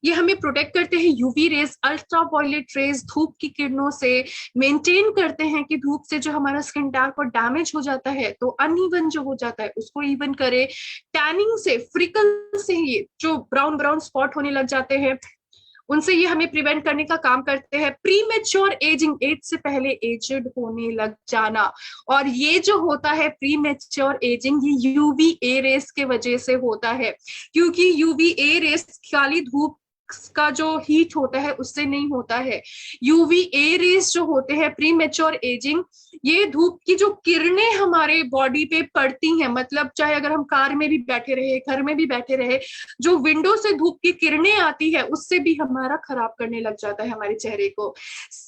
ये हमें प्रोटेक्ट करते हैं UV rays, ultra violet rays, धूप की किरणों से मेंटेन करते हैं कि धूप से जो हमारा स्किन डार्क और डैमेज हो जाता है, तो अनइवन जो हो जाता है उसको इवन करे। टैनिंग से, फ्रिकल से, ये जो ब्राउन ब्राउन स्पॉट होने लग जाते हैं उनसे ये हमें प्रिवेंट करने का काम करते हैं। प्रीमेच्योर एजिंग, एज से पहले एजेड होने लग जाना, और ये जो होता है प्रीमेच्योर एजिंग, ये यूवी ए रेस के वजह से होता है। क्योंकि यूवी ए रेस खाली धूप का जो हीट होता है उससे नहीं होता है। यूवी ए रेस जो होते हैं, प्रीमेच्योर एजिंग, ये धूप की जो किरणें हमारे बॉडी पे पड़ती हैं, मतलब चाहे अगर हम कार में भी बैठे रहे, घर में भी बैठे रहे, जो विंडो से धूप की किरणें आती है उससे भी हमारा खराब करने लग जाता है हमारे चेहरे को।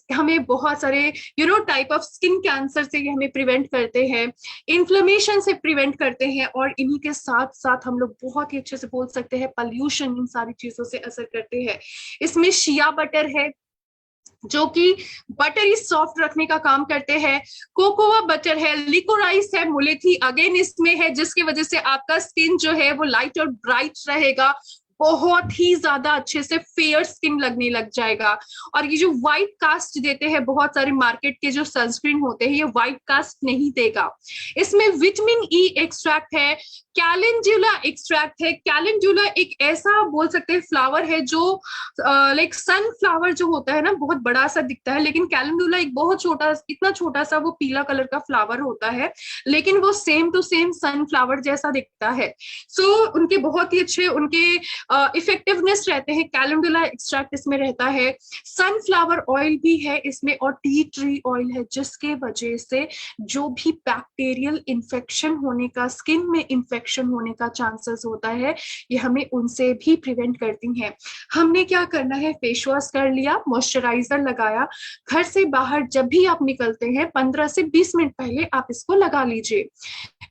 हमें बहुत सारे टाइप ऑफ स्किन कैंसर से ये हमें प्रिवेंट करते हैं, इन्फ्लेमेशन से प्रिवेंट करते हैं, और इन्हीं के साथ साथ हम लोग बहुत ही अच्छे से बोल सकते हैं पॉल्यूशन इन सारी चीजों से असर करते हैं। इसमें शिया बटर है जो कि बटरी सॉफ्ट रखने का काम करते हैं, कोकोआ बटर है, लिकोराइस है, मुलेथी अगेन इसमें है, जिसकी वजह से आपका स्किन जो है वो लाइट और ब्राइट रहेगा, बहुत ही ज्यादा अच्छे से फेयर स्किन लगने लग जाएगा। और ये जो व्हाइट कास्ट देते हैं बहुत सारे मार्केट के जो सनस्क्रीन होते हैं, ये व्हाइट कास्ट नहीं देगा। इसमें विटामिन ई एक्सट्रैक्ट है, कैलेंडुला एक्सट्रैक्ट है। कैलेंडुला एक ऐसा बोल सकते हैं फ्लावर है जो लाइक सनफ्लावर जो होता है ना, बहुत बड़ा सा दिखता है, लेकिन कैलेंडुला एक बहुत छोटा, इतना छोटा सा वो पीला कलर का फ्लावर होता है, लेकिन वो सेम टू सेम सनफ्लावर जैसा दिखता है। उनके बहुत ही अच्छे उनके इफेक्टिवनेस रहते हैं। कैलेंडुला एक्सट्रैक्ट इसमें रहता है, सनफ्लावर ऑयल भी है इसमें, और टी ट्री ऑयल है, जिसके वजह से जो भी बैक्टीरियल इन्फेक्शन होने का, स्किन में इन्फेक्शन होने का चांसेस होता है, ये हमें उनसे भी प्रिवेंट करती हैं। हमने क्या करना है, फेस वॉश कर लिया, मॉइस्चराइजर लगाया, घर से बाहर जब भी आप निकलते हैं 15 से 20 मिनट पहले आप इसको लगा लीजिए।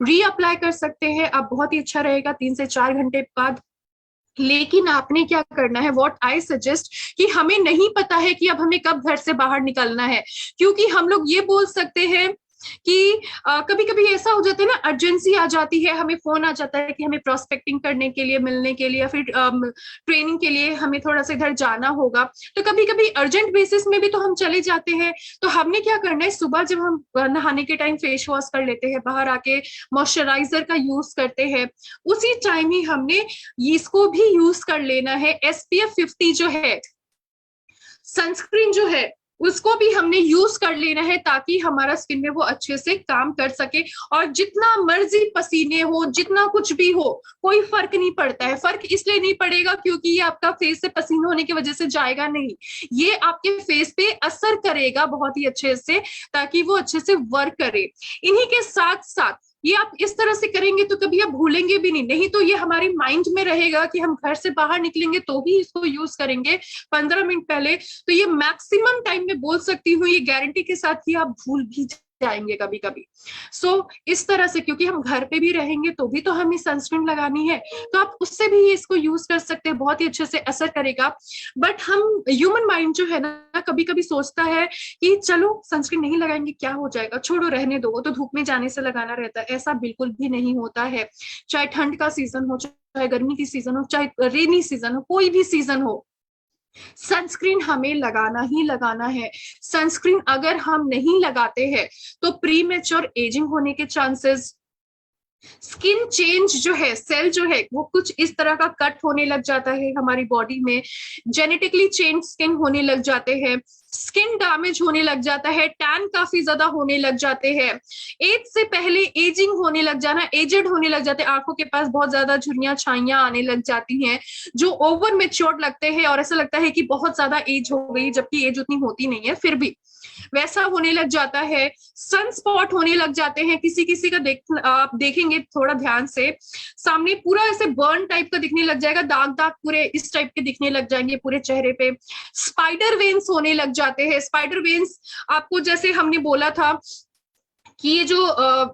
रीअप्लाई कर सकते हैं आप, बहुत ही अच्छा रहेगा 3 से 4 घंटे बाद। लेकिन आपने क्या करना है, व्हाट आई सजेस्ट, कि हमें नहीं पता है कि अब हमें कब घर से बाहर निकलना है, क्योंकि हम लोग ये बोल सकते हैं कि कभी कभी ऐसा हो जाता है ना, अर्जेंसी आ जाती है, हमें फोन आ जाता है कि हमें प्रोस्पेक्टिंग करने के लिए, मिलने के लिए, या फिर ट्रेनिंग के लिए हमें थोड़ा सा इधर जाना होगा, तो कभी कभी अर्जेंट बेसिस में भी तो हम चले जाते हैं। तो हमने क्या करना है, सुबह जब हम नहाने के टाइम फेस वॉश कर लेते हैं, बाहर आके मॉइस्चराइजर का यूज करते हैं, उसी टाइम ही हमने इसको भी यूज कर लेना है। SPF 50 जो है सनस्क्रीन जो है, उसको भी हमने यूज कर लेना है, ताकि हमारा स्किन में वो अच्छे से काम कर सके। और जितना मर्जी पसीने हो, जितना कुछ भी हो, कोई फर्क नहीं पड़ता है। फर्क इसलिए नहीं पड़ेगा क्योंकि ये आपका फेस से पसीने होने की वजह से जाएगा नहीं, ये आपके फेस पे असर करेगा बहुत ही अच्छे से, ताकि वो अच्छे से वर्क करे। इन्हीं के साथ साथ ये आप इस तरह से करेंगे तो कभी आप भूलेंगे भी नहीं तो ये हमारे माइंड में रहेगा कि हम घर से बाहर निकलेंगे तो भी इसको यूज करेंगे 15 मिनट पहले। तो ये मैक्सिमम टाइम में बोल सकती हूँ, ये गारंटी के साथ कि आप भूल भी जाएंगे कभी कभी। इस तरह से, क्योंकि हम घर पे भी रहेंगे तो भी तो हमें सनस्क्रीन लगानी है, तो आप उससे भी इसको यूज कर सकते हैं, बहुत ही अच्छे से असर करेगा। बट हम ह्यूमन माइंड जो है ना, कभी कभी सोचता है कि चलो सनस्क्रीन नहीं लगाएंगे क्या हो जाएगा, छोड़ो रहने दो, वो तो धूप में जाने से लगाना रहता है। ऐसा बिल्कुल भी नहीं होता है। चाहे ठंड का सीजन हो, चाहे गर्मी की सीजन हो, चाहे रेनी सीजन हो, कोई भी सीजन हो, सनस्क्रीन हमें लगाना ही लगाना है। सनस्क्रीन अगर हम नहीं लगाते हैं तो प्री मेच्योर एजिंग होने के चांसेस, स्किन चेंज जो है, सेल जो है वो कुछ इस तरह का कट होने लग जाता है हमारी बॉडी में, जेनेटिकली चेंज स्किन होने लग जाते हैं, स्किन डैमेज होने लग जाता है, टैन काफी ज्यादा होने लग जाते हैं, एज से पहले एजिंग होने लग जाना, एजेड होने लग जाते हैं, आंखों के पास बहुत ज्यादा झुर्रियां छाइयां आने लग जाती हैं जो ओवर मेच्योर्ड लगते हैं और ऐसा लगता है कि बहुत ज्यादा एज हो गई, जबकि एज उतनी होती नहीं है फिर भी वैसा होने लग जाता है। सन स्पॉट होने लग जाते हैं, किसी किसी का आप देखेंगे थोड़ा ध्यान से, सामने पूरा ऐसे बर्न टाइप का दिखने लग जाएगा, दाग दाग पूरे इस टाइप के दिखने लग जाएंगे पूरे चेहरे पे। स्पाइडर वेन्स होने लग जाते हैं। स्पाइडर वेन्स आपको जैसे हमने बोला था कि ये जो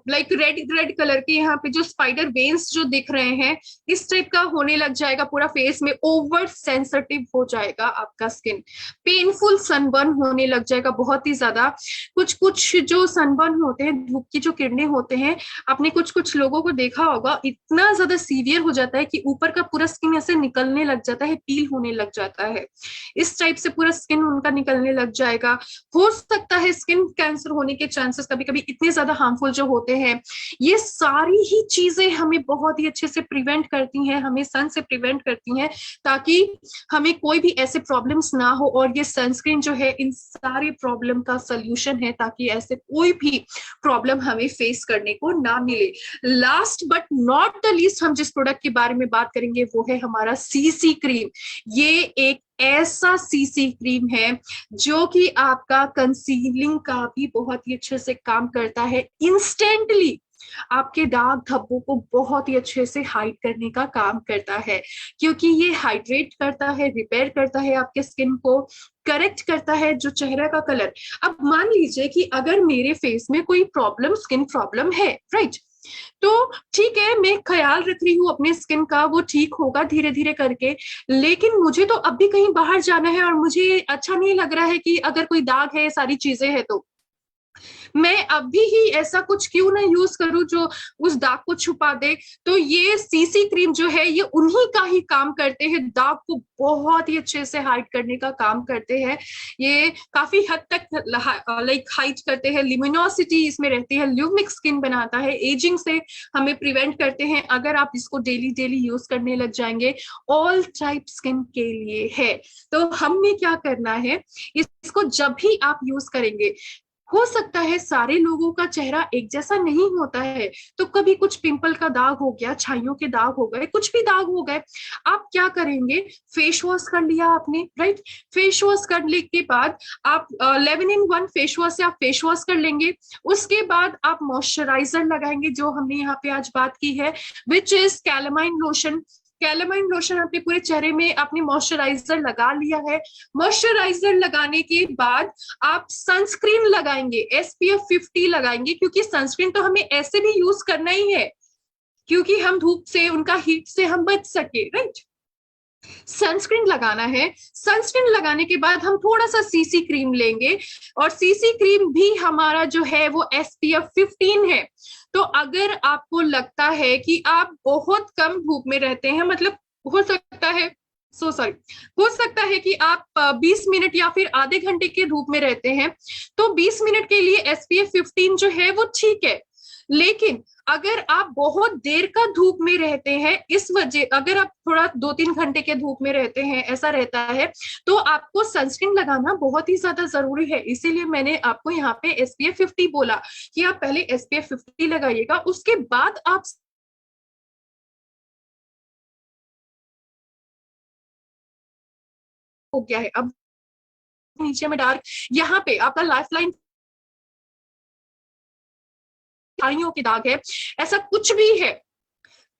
लाइक रेड रेड कलर के यहाँ पे जो स्पाइडर वेन्स जो दिख रहे हैं, इस टाइप का होने लग जाएगा पूरा फेस में। ओवर सेंसिटिव हो जाएगा आपका स्किन। पेनफुल सनबर्न होने लग जाएगा बहुत ही ज्यादा। कुछ कुछ जो सनबर्न होते हैं, धूप की जो किरणें होते हैं, आपने कुछ कुछ लोगों को देखा होगा, इतना ज्यादा सीवियर हो जाता है कि ऊपर का पूरा स्किन ऐसे निकलने लग जाता है, पील होने लग जाता है, इस टाइप से पूरा स्किन उनका निकलने लग जाएगा। हो सकता है स्किन कैंसर होने के चांसेस कभी कभी इतने ज्यादा हार्मफुल जो होते हैं। ये सारी ही चीजें हमें बहुत ही अच्छे से प्रिवेंट करती हैं, हमें सन से प्रिवेंट करती हैं, ताकि हमें कोई भी ऐसे प्रॉब्लम्स ना हो। और ये सनस्क्रीन जो है इन सारी प्रॉब्लम का सोल्यूशन है, ताकि ऐसे कोई भी प्रॉब्लम हमें फेस करने को ना मिले। Last but not the least हम जिस प्रोडक्ट के बारे में बात करेंगे वो है हमारा सीसी क्रीम। ये एक ऐसा सीसी क्रीम है जो कि आपका कंसीलिंग का भी बहुत ही अच्छे से काम करता है। इंस्टेंटली आपके दाग धब्बों को बहुत ही अच्छे से हाइड करने का काम करता है, क्योंकि ये हाइड्रेट करता है, रिपेयर करता है आपके स्किन को, करेक्ट करता है जो चेहरे का कलर। अब मान लीजिए कि अगर मेरे फेस में कोई प्रॉब्लम, स्किन प्रॉब्लम है, राइट, तो ठीक है, मैं ख्याल रख रही हूँ अपने स्किन का, वो ठीक होगा धीरे धीरे करके, लेकिन मुझे तो अब भी कहीं बाहर जाना है और मुझे अच्छा नहीं लग रहा है कि अगर कोई दाग है, सारी चीजें हैं, तो मैं अभी ही ऐसा कुछ क्यों ना यूज करूं जो उस दाग को छुपा दे। तो ये सीसी क्रीम जो है ये उन्हीं का ही काम करते हैं, दाग को बहुत ही अच्छे से हाइड करने का काम करते हैं। ये काफी हद तक लाइक हाइड करते हैं, लिमिनोसिटी इसमें रहती है, ल्यूमिक स्किन बनाता है, एजिंग से हमें प्रिवेंट करते हैं अगर आप इसको डेली डेली यूज करने लग जाएंगे। ऑल टाइप स्किन के लिए है। तो हमने क्या करना है, इसको जब भी आप यूज करेंगे, हो सकता है सारे लोगों का चेहरा एक जैसा नहीं होता है, तो कभी कुछ पिंपल का दाग हो गया, छाइयों के दाग हो गए, कुछ भी दाग हो गए, आप क्या करेंगे, फेस वॉश कर लिया आपने, राइट, फेस वॉश करने के बाद आप 11 in 1 फेस वॉश से आप फेस वॉश कर लेंगे। उसके बाद आप मॉइस्चराइजर लगाएंगे जो हमने यहाँ पे आज बात की है, which is calamine lotion. Calamine lotion आपने पूरे चेहरे में आपने मॉइस्चराइजर लगा लिया है। मॉइस्चराइजर लगाने के बाद आप सनस्क्रीन लगाएंगे, SPF 50 लगाएंगे, क्योंकि सनस्क्रीन तो हमें ऐसे भी यूज करना ही है, क्योंकि हम धूप से, उनका हीट से हम बच सके, राइट। सनस्क्रीन लगाना है। सनस्क्रीन लगाने के बाद हम थोड़ा सा सीसी क्रीम लेंगे, और सीसी क्रीम भी हमारा जो है वो SPF 15 है। तो अगर आपको लगता है कि आप बहुत कम धूप में रहते हैं, मतलब हो सकता है, सॉरी, हो सकता है कि आप 20 मिनट या फिर आधे घंटे के धूप में रहते हैं, तो 20 मिनट के लिए SPF 15 जो है वो ठीक है। लेकिन अगर आप बहुत देर का धूप में रहते हैं, इस वजह, अगर आप थोड़ा 2-3 घंटे के धूप में रहते हैं, ऐसा रहता है, तो आपको सनस्क्रीन लगाना बहुत ही ज्यादा जरूरी है। इसीलिए मैंने आपको यहाँ पे SPF 50 बोला कि आप पहले SPF 50 लगाइएगा, उसके बाद आप हो गया है अब नीचे में डार्क, यहाँ पे आपका लाइफ लाइन के दाग है, ऐसा कुछ भी है,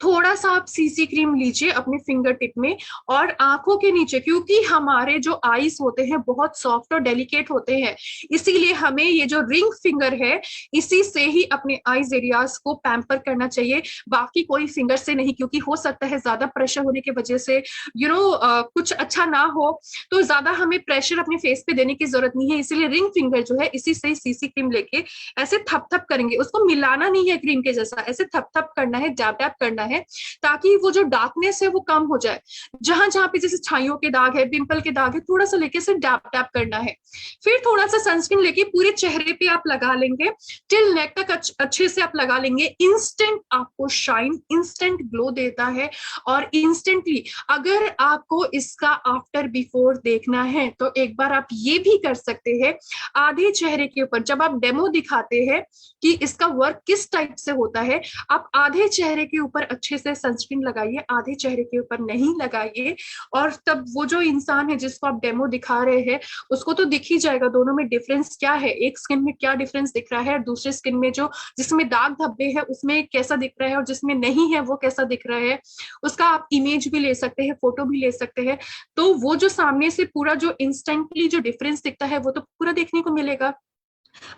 थोड़ा सा आप सीसी क्रीम लीजिए अपने फिंगर टिप में, और आंखों के नीचे, क्योंकि हमारे जो आईज होते हैं बहुत सॉफ्ट और डेलिकेट होते हैं, इसीलिए हमें ये जो रिंग फिंगर है इसी से ही अपने आईज एरियाज को पैम्पर करना चाहिए, बाकी कोई फिंगर से नहीं, क्योंकि हो सकता है ज्यादा प्रेशर होने की वजह से कुछ अच्छा ना हो, तो ज्यादा हमें प्रेशर अपने फेस पे देने की जरूरत नहीं है। इसीलिए रिंग फिंगर जो है इसी से सीसी क्रीम लेके ऐसे थप थप करेंगे, उसको मिलाना नहीं है क्रीम के जैसा, ऐसे थप थप करना है, डैब डैब करना है, ताकि वो जो डार्कनेस है वो कम हो जाए। जहां जहां पे जैसे छाइयों के दाग है, पिंपल के दाग है, थोड़ा सा लेके से डैप डैप करना है। फिर थोड़ा सा सनस्क्रीन लेके पूरे चेहरे पे आप लगा लेंगे, टिल नेक तक अच्छे से आप लगा लेंगे। इंस्टेंट आपको शाइन, इंस्टेंट ग्लो देता है। और इंस्टेंटली अगर आपको इसका आफ्टर बिफोर देखना है तो एक बार आप ये भी कर सकते हैं, आधे चेहरे के ऊपर जब आप डेमो दिखाते हैं कि इसका वर्क किस टाइप से होता है, आप आधे चेहरे के ऊपर अच्छे से सनस्क्रीन लगाइए, आधे चेहरे के ऊपर नहीं लगाइए। और तब वो जो इंसान है जिसको आप डेमो दिखा रहे हैं उसको तो दिख ही जाएगा दोनों में डिफरेंस क्या है, एक स्किन में क्या डिफरेंस दिख रहा है और दूसरे स्किन में जो जिसमें दाग धब्बे है उसमें कैसा दिख रहा है और जिसमें नहीं है वो कैसा दिख रहा है। उसका आप इमेज भी ले सकते हैं, फोटो भी ले सकते हैं। तो वो जो सामने से पूरा जो इंस्टेंटली जो डिफरेंस दिखता है वो तो पूरा देखने को मिलेगा।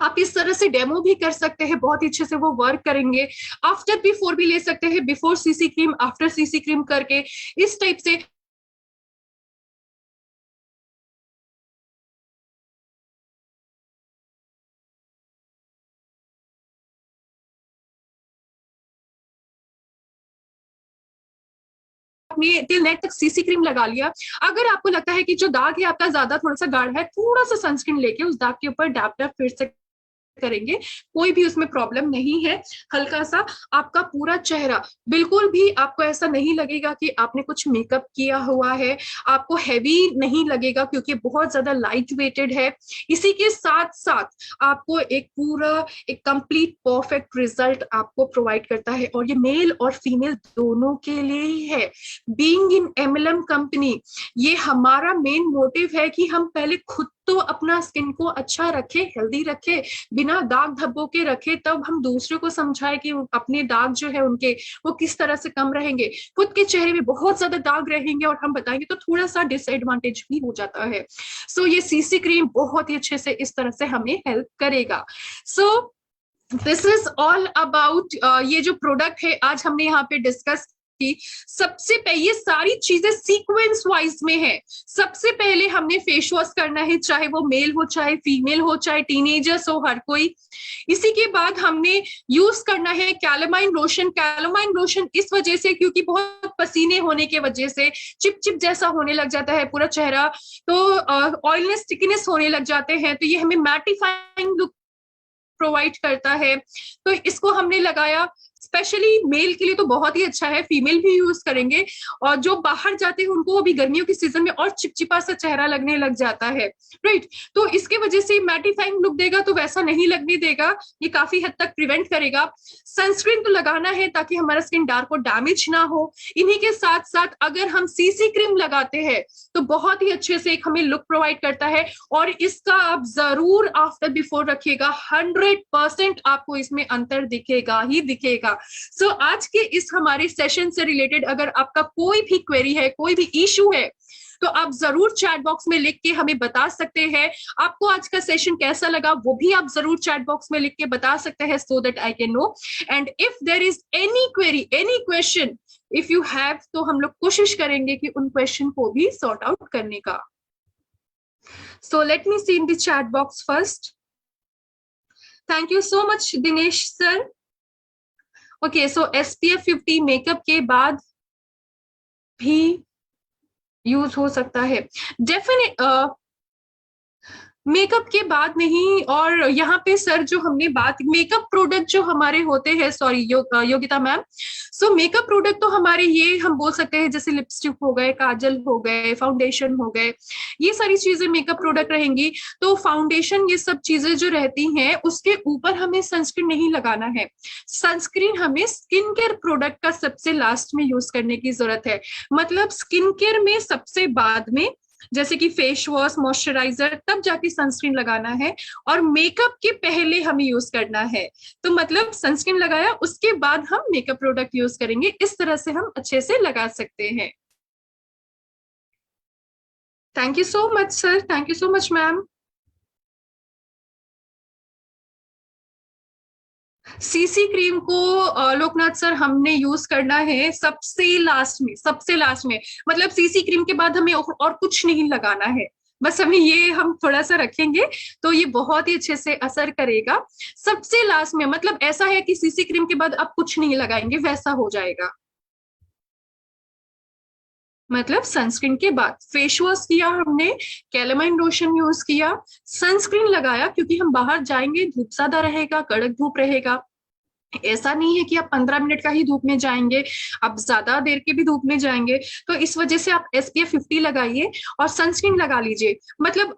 आप इस तरह से डेमो भी कर सकते हैं, बहुत ही अच्छे से वो वर्क करेंगे। आफ्टर बिफोर भी ले सकते हैं, before CC cream after CC cream करके इस टाइप से। आपने टिल नेक तक सीसी क्रीम लगा लिया। अगर आपको लगता है कि जो दाग है आपका ज्यादा थोड़ा सा गाढ़ा है, थोड़ा सा सनस्क्रीन लेके उस दाग के ऊपर डैप डैप फिर से करेंगे, कोई भी उसमें प्रॉब्लम नहीं है। हल्का सा आपका पूरा चेहरा, बिल्कुल भी आपको ऐसा नहीं लगेगा कि आपने कुछ मेकअप किया हुआ है, आपको हैवी नहीं लगेगा क्योंकि बहुत ज्यादा लाइट वेटेड है। इसी के साथ साथ आपको एक पूरा एक कंप्लीट परफेक्ट रिजल्ट आपको प्रोवाइड करता है, और ये मेल और फीमेल दोनों के लिए ही है। बीइंग इन एमएलएम कंपनी, ये हमारा मेन मोटिव है कि हम पहले खुद तो अपना स्किन को अच्छा रखे, हेल्दी रखे, बिना दाग धब्बों के रखे, तब हम दूसरों को समझाए कि अपने दाग जो है उनके वो किस तरह से कम रहेंगे। खुद के चेहरे में बहुत ज्यादा दाग रहेंगे और हम बताएंगे तो थोड़ा सा डिसएडवांटेज भी हो जाता है। सो ये सीसी क्रीम बहुत ही अच्छे से इस तरह से हमें हेल्प करेगा। So this is all about ये जो प्रोडक्ट है आज हमने यहाँ पे डिस्कस की। सबसे पहले ये सारी चीजें सीक्वेंस वाइज में है। सबसे पहले हमने फेस वॉश करना है, चाहे वो मेल हो चाहे फीमेल हो चाहे टीनेजर्स हो, हर कोई। इसी के बाद हमने यूज करना है कैलामाइन लोशन। कैलामाइन लोशन इस वजह से क्योंकि बहुत पसीने होने के वजह से चिप चिप जैसा होने लग जाता है पूरा चेहरा, तो ऑयलनेस स्टिकीनेस होने लग जाते हैं, तो ये हमें मैटिफाइंग लुक प्रोवाइड करता है। तो इसको हमने लगाया, स्पेशली मेल के लिए तो बहुत ही अच्छा है, फीमेल भी यूज करेंगे। और जो बाहर जाते हैं उनको अभी गर्मियों के सीजन में और चिपचिपा सा चेहरा लगने लग जाता है, राइट। तो इसके वजह से मैटिफाइंग लुक देगा, तो वैसा नहीं लगने देगा, ये काफी हद तक प्रिवेंट करेगा। सनस्क्रीन तो लगाना है ताकि हमारा स्किन डार्क और डैमेज ना हो। इन्हीं के साथ साथ अगर हम सीसी क्रीम लगाते हैं तो बहुत ही अच्छे से एक हमें लुक प्रोवाइड करता है, और इसका आप जरूर आफ्टर बिफोर रखिएगा, 100% आपको इसमें अंतर दिखेगा ही दिखेगा। सो आज के इस हमारे सेशन से रिलेटेड अगर आपका कोई भी क्वेरी है, कोई भी इशू है, तो आप जरूर चैट बॉक्स में लिख के हमें बता सकते हैं। आपको आज का सेशन कैसा लगा वो भी आप जरूर चैट बॉक्स में लिख के बता सकते हैं, so that I can know. And if there is any query, any question if you have, तो हम लोग कोशिश करेंगे कि उन क्वेश्चन को भी सॉर्ट आउट करने का। So let me see in the chat box first. Thank you so much Dinesh sir. Okay, so SPF 50 makeup के बाद भी यूज हो सकता है? डेफिनेट मेकअप के बाद नहीं। और यहाँ पे सर जो हमने बात मेकअप प्रोडक्ट जो हमारे होते हैं, सॉरी योगिता मैम, सो मेकअप प्रोडक्ट तो हमारे ये हम बोल सकते हैं जैसे लिपस्टिक हो गए, काजल हो गए, फाउंडेशन हो गए, ये सारी चीजें मेकअप प्रोडक्ट रहेंगी। तो फाउंडेशन ये सब चीजें जो रहती हैं उसके ऊपर हमें सनस्क्रीन नहीं लगाना है। सनस्क्रीन हमें स्किन केयर प्रोडक्ट का सबसे लास्ट में यूज करने की जरूरत है। मतलब स्किन केयर में सबसे बाद में, जैसे कि फेस वॉश, मॉइस्चराइजर, तब जाके सनस्क्रीन लगाना है, और मेकअप के पहले हमें यूज करना है। तो मतलब सनस्क्रीन लगाया उसके बाद हम मेकअप प्रोडक्ट यूज करेंगे, इस तरह से हम अच्छे से लगा सकते हैं। Thank you so much sir, thank you so much ma'am. CC cream को लोकनाथ सर हमने यूज करना है सबसे लास्ट में, सबसे लास्ट में। मतलब सीसी क्रीम के बाद हमें और कुछ नहीं लगाना है, बस हमें ये हम थोड़ा सा रखेंगे तो ये बहुत ही अच्छे से असर करेगा। सबसे लास्ट में मतलब ऐसा है कि सीसी क्रीम के बाद आप कुछ नहीं लगाएंगे, वैसा हो जाएगा। मतलब सनस्क्रीन के बाद फेस वॉश किया हमने, कैलेमाइन लोशन यूज किया, सनस्क्रीन लगाया, क्योंकि हम बाहर जाएंगे, धूप ज्यादा रहेगा, कड़क धूप रहेगा। ऐसा नहीं है कि आप 15 मिनट का ही धूप में जाएंगे, आप ज्यादा देर के भी धूप में जाएंगे। तो इस वजह से आप SPF 50 लगाइए और सनस्क्रीन लगा लीजिए। मतलब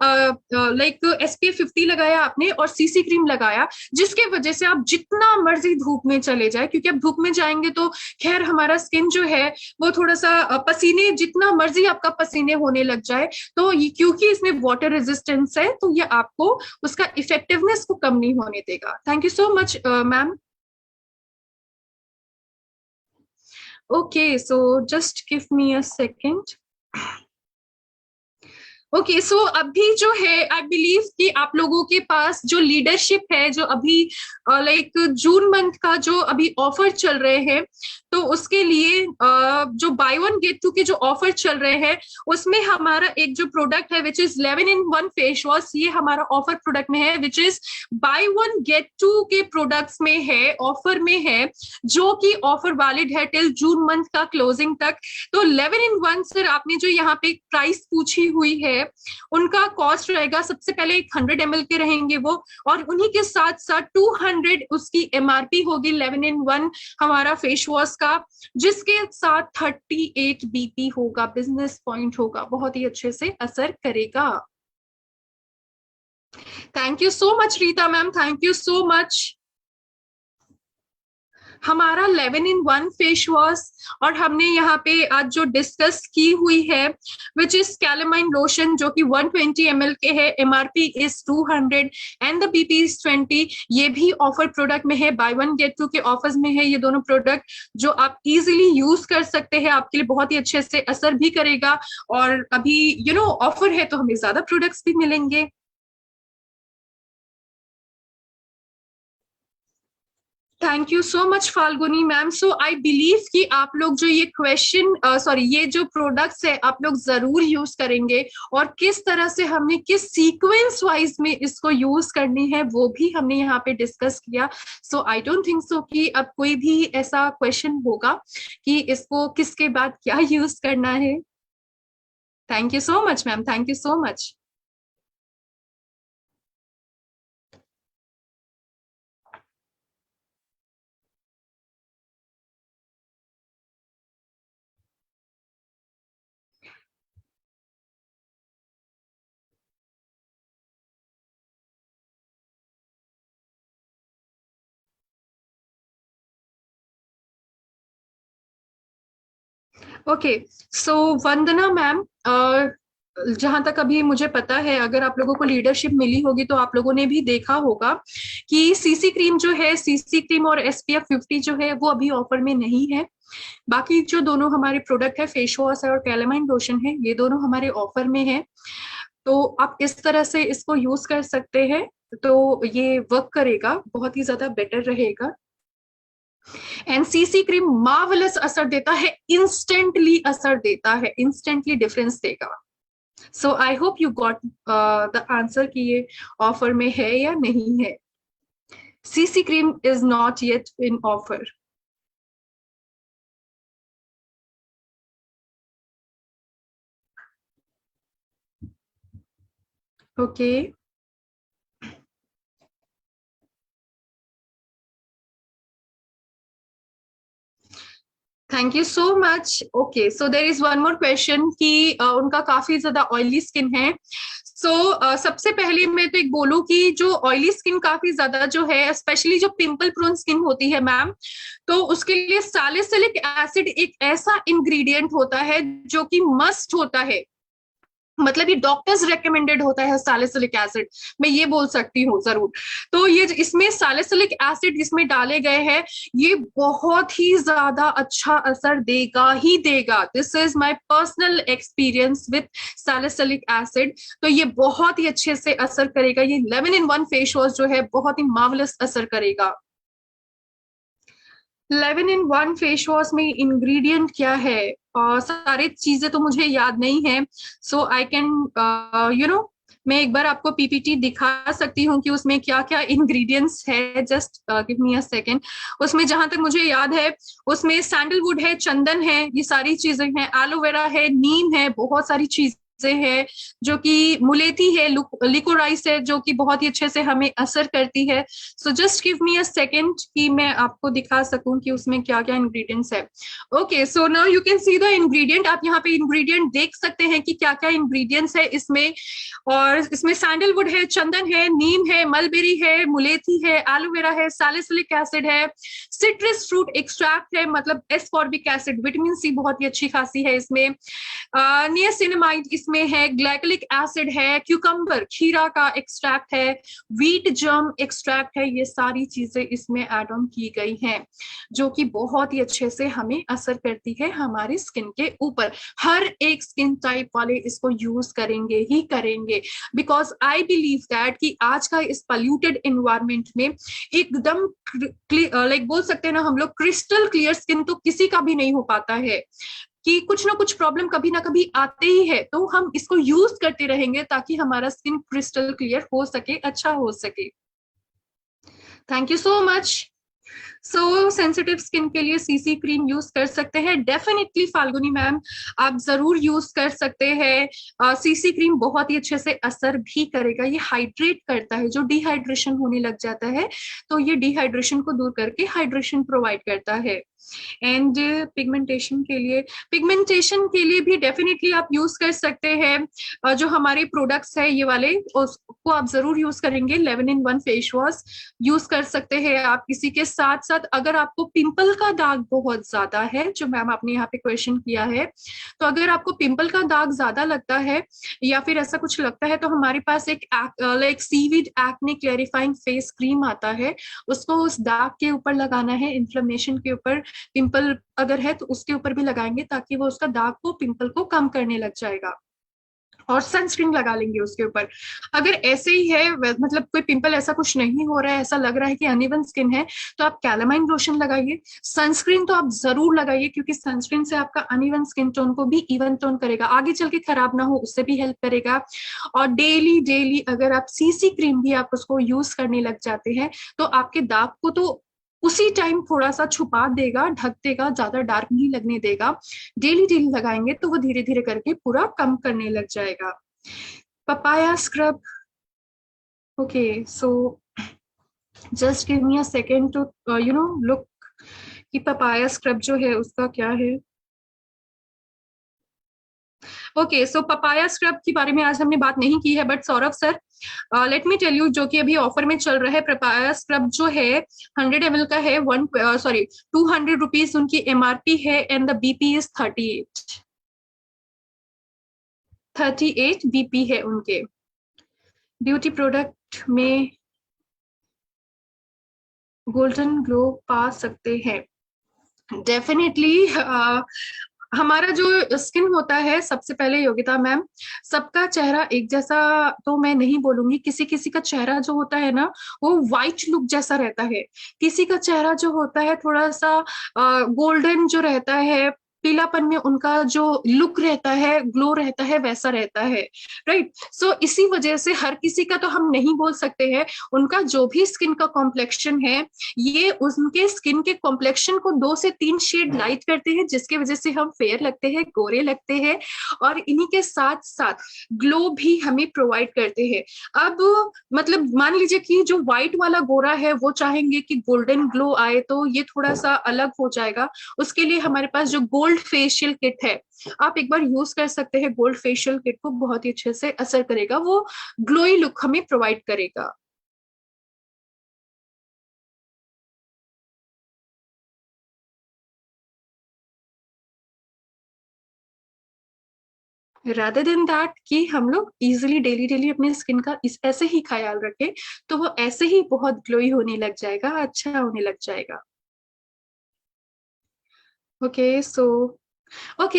लाइक SPF 50 लगाया आपने और CC क्रीम लगाया, जिसके वजह से आप जितना मर्जी धूप में चले जाए, क्योंकि अब धूप में जाएंगे तो खैर हमारा स्किन जो है वो थोड़ा सा पसीने, जितना मर्जी आपका पसीने होने लग जाए, तो ये क्योंकि इसमें वाटर रेजिस्टेंस है, तो ये आपको उसका इफेक्टिवनेस को कम नहीं होने देगा। Thank you so much ma'am. Okay, so just give me a second. Okay so अभी जो है आई बिलीव कि आप लोगों के पास जो लीडरशिप है, जो अभी लाइक जून मंथ का जो अभी ऑफर चल रहे हैं, तो उसके लिए जो बाय वन गेट टू के जो ऑफर चल रहे हैं, उसमें हमारा एक जो प्रोडक्ट है which is 11 in 1 face wash, ये हमारा ऑफर प्रोडक्ट में है, which is buy one get two के प्रोडक्ट्स में है, ऑफर में है, जो कि ऑफर वैलिड है टिल जून मंथ का क्लोजिंग तक। तो 11 in 1 सर, आपने जो यहाँ पे प्राइस पूछी हुई है, उनका कॉस्ट रहेगा, सबसे पहले 100 ml के रहेंगे वो, और उन्हीं के साथ साथ 200 उसकी MRP होगी 11 in 1 हमारा फेस वॉश का, जिसके साथ 38 BP होगा, बिजनेस पॉइंट होगा, बहुत ही अच्छे से असर करेगा। Thank you so much Rita ma'am, thank you so much. हमारा 11 in 1 फेस वॉश, और हमने यहाँ पे आज जो डिस्कस की हुई है विच इज कैलेमाइन लोशन, जो कि 120 ml के है, MRP is 200 and the BP is 20। ये भी ऑफर प्रोडक्ट में है, बाय वन गेट टू के ऑफर्स में है ये दोनों प्रोडक्ट, जो आप इजीली यूज कर सकते हैं, आपके लिए बहुत ही अच्छे से असर भी करेगा। और अभी ऑफर है तो हमें ज्यादा प्रोडक्ट्स भी मिलेंगे। Thank you so much Falguni ma'am. So I believe कि आप लोग जो ये क्वेश्चन सॉरी ये जो प्रोडक्ट्स है आप लोग जरूर यूज करेंगे, और किस तरह से हमने किस सीक्वेंस वाइज में इसको यूज करनी है वो भी हमने यहाँ पे डिस्कस किया। सो आई डोंट थिंक सो कि अब कोई भी ऐसा क्वेश्चन होगा कि इसको किसके बाद क्या यूज करना है। Thank you so much ma'am, thank you so much. Okay so Vandana ma'am, जहां तक अभी मुझे पता है, अगर आप लोगों को लीडरशिप मिली होगी तो आप लोगों ने भी देखा होगा कि CC क्रीम जो है, CC क्रीम और SPF 50 जो है वो अभी ऑफर में नहीं है। बाकी जो दोनों हमारे प्रोडक्ट है, फेस वॉश है और कैलेमाइन लोशन है, ये दोनों हमारे ऑफर में है। तो आप इस तरह से इसको यूज कर सकते हैं, तो ये वर्क करेगा, बहुत ही ज्यादा बेटर रहेगा। एनसीसी क्रीम मार्वलस असर देता है, इंस्टेंटली असर देता है, इंस्टेंटली डिफरेंस देगा। So I hope you got the answer कि ये ऑफर में है या नहीं है। CC cream is not yet in offer. Okay thank you so much. Okay so there is one more question कि उनका काफी ज्यादा ऑयली स्किन है। सो सबसे पहले मैं तो एक बोलूं कि जो ऑयली स्किन काफी ज्यादा जो है, स्पेशली जो पिंपल प्रोन स्किन होती है मैम, तो उसके लिए सैलिसिलिक एसिड एक ऐसा इंग्रेडिएंट होता है जो कि मस्ट होता है। मतलब ये डॉक्टर्स रेकमेंडेड होता है सैलिसिलिक एसिड, मैं ये बोल सकती हूँ जरूर। तो ये इसमें सैलिसिलिक एसिड इसमें डाले गए हैं, ये बहुत ही ज्यादा अच्छा असर देगा ही देगा। This is my personal experience with salicylic acid. तो ये बहुत ही अच्छे से असर करेगा, ये 11 in 1 फेस वॉश जो है बहुत ही मार्वलस असर करेगा। 11 in 1 फेस वॉश में इंग्रेडिएंट क्या है, और सारी चीजें तो मुझे याद नहीं है, सो आई कैन मैं एक बार आपको पीपीटी दिखा सकती हूँ कि उसमें क्या क्या इंग्रेडिएंट्स है। Just give me a second. उसमें जहां तक मुझे याद है, उसमें सैंडलवुड है, चंदन है, ये सारी चीजें हैं, एलोवेरा है, नीम है, बहुत सारी चीजें है, जो कि मुलेठी है, लिकोराइस है, जो कि बहुत ही अच्छे से हमें असर करती है। सो just give me a second कि मैं आपको दिखा सकूं कि उसमें क्या क्या इंग्रेडिएंट्स है। Okay, so now you can see the ingredient. आप यहाँ पे इंग्रेडिएंट देख सकते हैं कि क्या क्या इंग्रेडिएंट्स है इसमें। और इसमें सैंडलवुड है, चंदन है, नीम है, मलबेरी है, मुलेठी है, एलोवेरा है, सैलिसिलिक एसिड है, सिट्रस फ्रूट एक्सट्रैक्ट है, मतलब एस्कॉर्बिक एसिड, विटामिन सी बहुत ही अच्छी खासी है इसमें, नियासिनामाइड इसमें है, ग्लाइकोलिक एसिड है, क्यूकम्बर खीरा का एक्सट्रैक्ट है, व्हीट जर्म एक्सट्रैक्ट है। ये सारी चीजें इसमें एड ऑन की गई हैं, जो कि बहुत ही अच्छे से हमें असर करती है हमारी स्किन के ऊपर। हर एक स्किन टाइप वाले इसको यूज करेंगे ही करेंगे, बिकॉज आई बिलीव दैट कि आज का इस पॉल्यूटेड एनवायरमेंट में एकदम लाइक बोल सकते हैं ना हम लोग, क्रिस्टल क्लियर स्किन तो किसी का भी नहीं हो पाता है, कि कुछ ना कुछ प्रॉब्लम कभी ना कभी आते ही है। तो हम इसको यूज करते रहेंगे ताकि हमारा स्किन क्रिस्टल क्लियर हो सके, अच्छा हो सके। Thank you so much. So sensitive skin के लिए सीसी क्रीम यूज कर सकते हैं डेफिनेटली फाल्गुनी मैम, आप जरूर यूज कर सकते हैं। सीसी क्रीम बहुत ही अच्छे से असर भी करेगा, ये हाइड्रेट करता है, जो डिहाइड्रेशन होने लग जाता है तो ये डिहाइड्रेशन को दूर करके हाइड्रेशन प्रोवाइड करता है। एंड पिगमेंटेशन के लिए भी डेफिनेटली आप यूज कर सकते हैं। जो हमारे प्रोडक्ट्स है ये वाले, उसको आप जरूर यूज करेंगे। 11 in 1 फेस वॉश यूज कर सकते हैं आप। किसी के साथ साथ अगर आपको पिंपल का दाग बहुत ज्यादा है, जो मैम आपने यहाँ पे क्वेश्चन किया है, तो अगर आपको पिंपल का दाग ज्यादा लगता है या फिर ऐसा कुछ लगता है, तो हमारे पास एक like seaweed acne clarifying face cream आता है, उसको उस दाग के ऊपर लगाना है, इन्फ्लेमेशन के ऊपर, पिंपल अगर है तो उसके ऊपर भी लगाएंगे ताकि वो उसका दाग को, पिंपल को कम करने लग जाएगा। और सनस्क्रीन लगा लेंगे उसके ऊपर। अगर ऐसे ही है, मतलब कोई पिंपल ऐसा कुछ नहीं हो रहा है, ऐसा लग रहा है कि अनइवन स्किन है, तो आप कैलामाइन लोशन लगाइए। सनस्क्रीन तो आप जरूर लगाइए, क्योंकि सनस्क्रीन से आपका अनइवन स्किन टोन को भी इवन टोन करेगा, आगे चल के खराब ना हो उससे भी हेल्प करेगा। और डेली डेली अगर आप सीसी क्रीम भी आप उसको यूज करने लग जाते हैं, तो आपके दाग को तो उसी टाइम थोड़ा सा छुपा देगा, ढक देगा, ज्यादा डार्क नहीं लगने देगा। डेली डेली लगाएंगे तो वो धीरे धीरे करके पूरा कम करने लग जाएगा। Papaya scrub, okay, so just give me a second to look कि पपाया स्क्रब जो है उसका क्या है। ओके, सो पपाया स्क्रब के बारे में आज हमने बात नहीं की है, but Saurabh sir let me tell you, जो कि अभी ऑफर में चल रहा है, पपाया स्क्रब जो है 100 ml का है, 200 रुपीज उनकी एमआरपी है, and the BP is 38 BP है उनके। ब्यूटी प्रोडक्ट में गोल्डन ग्लो पा सकते हैं डेफिनेटली। हमारा जो स्किन होता है, सबसे पहले योगिता मैम, सबका चेहरा एक जैसा तो मैं नहीं बोलूंगी, किसी किसी का चेहरा जो होता है ना, वो व्हाइट लुक जैसा रहता है, किसी का चेहरा जो होता है थोड़ा सा गोल्डन जो रहता है, पीलापन में उनका जो लुक रहता है, ग्लो रहता है, वैसा रहता है, राइट। सो इसी वजह से हर किसी का तो हम नहीं बोल सकते हैं। उनका जो भी स्किन का कॉम्प्लेक्शन है, ये उनके स्किन के कॉम्प्लेक्शन को 2 से 3 शेड लाइट करते हैं, जिसकी वजह से हम फेयर लगते हैं, गोरे लगते हैं, और इन्हीं के साथ साथ ग्लो भी हमें प्रोवाइड करते हैं। अब मतलब मान लीजिए कि जो व्हाइट वाला गोरा है वो चाहेंगे कि गोल्डन ग्लो आए, तो ये थोड़ा सा अलग हो जाएगा। उसके लिए हमारे पास जो गोल्ड फेशियल किट है, आप एक बार यूज कर सकते हैं। गोल्ड फेशियल किट को बहुत ही अच्छे से असर करेगा, वो ग्लोई लुक हमें प्रोवाइड करेगा। रादर देन दैट कि हम लोग इजिली डेली डेली अपने स्किन का इस ऐसे ही ख्याल रखें, तो वो ऐसे ही बहुत ग्लोई होने लग जाएगा, अच्छा होने लग जाएगा। ओके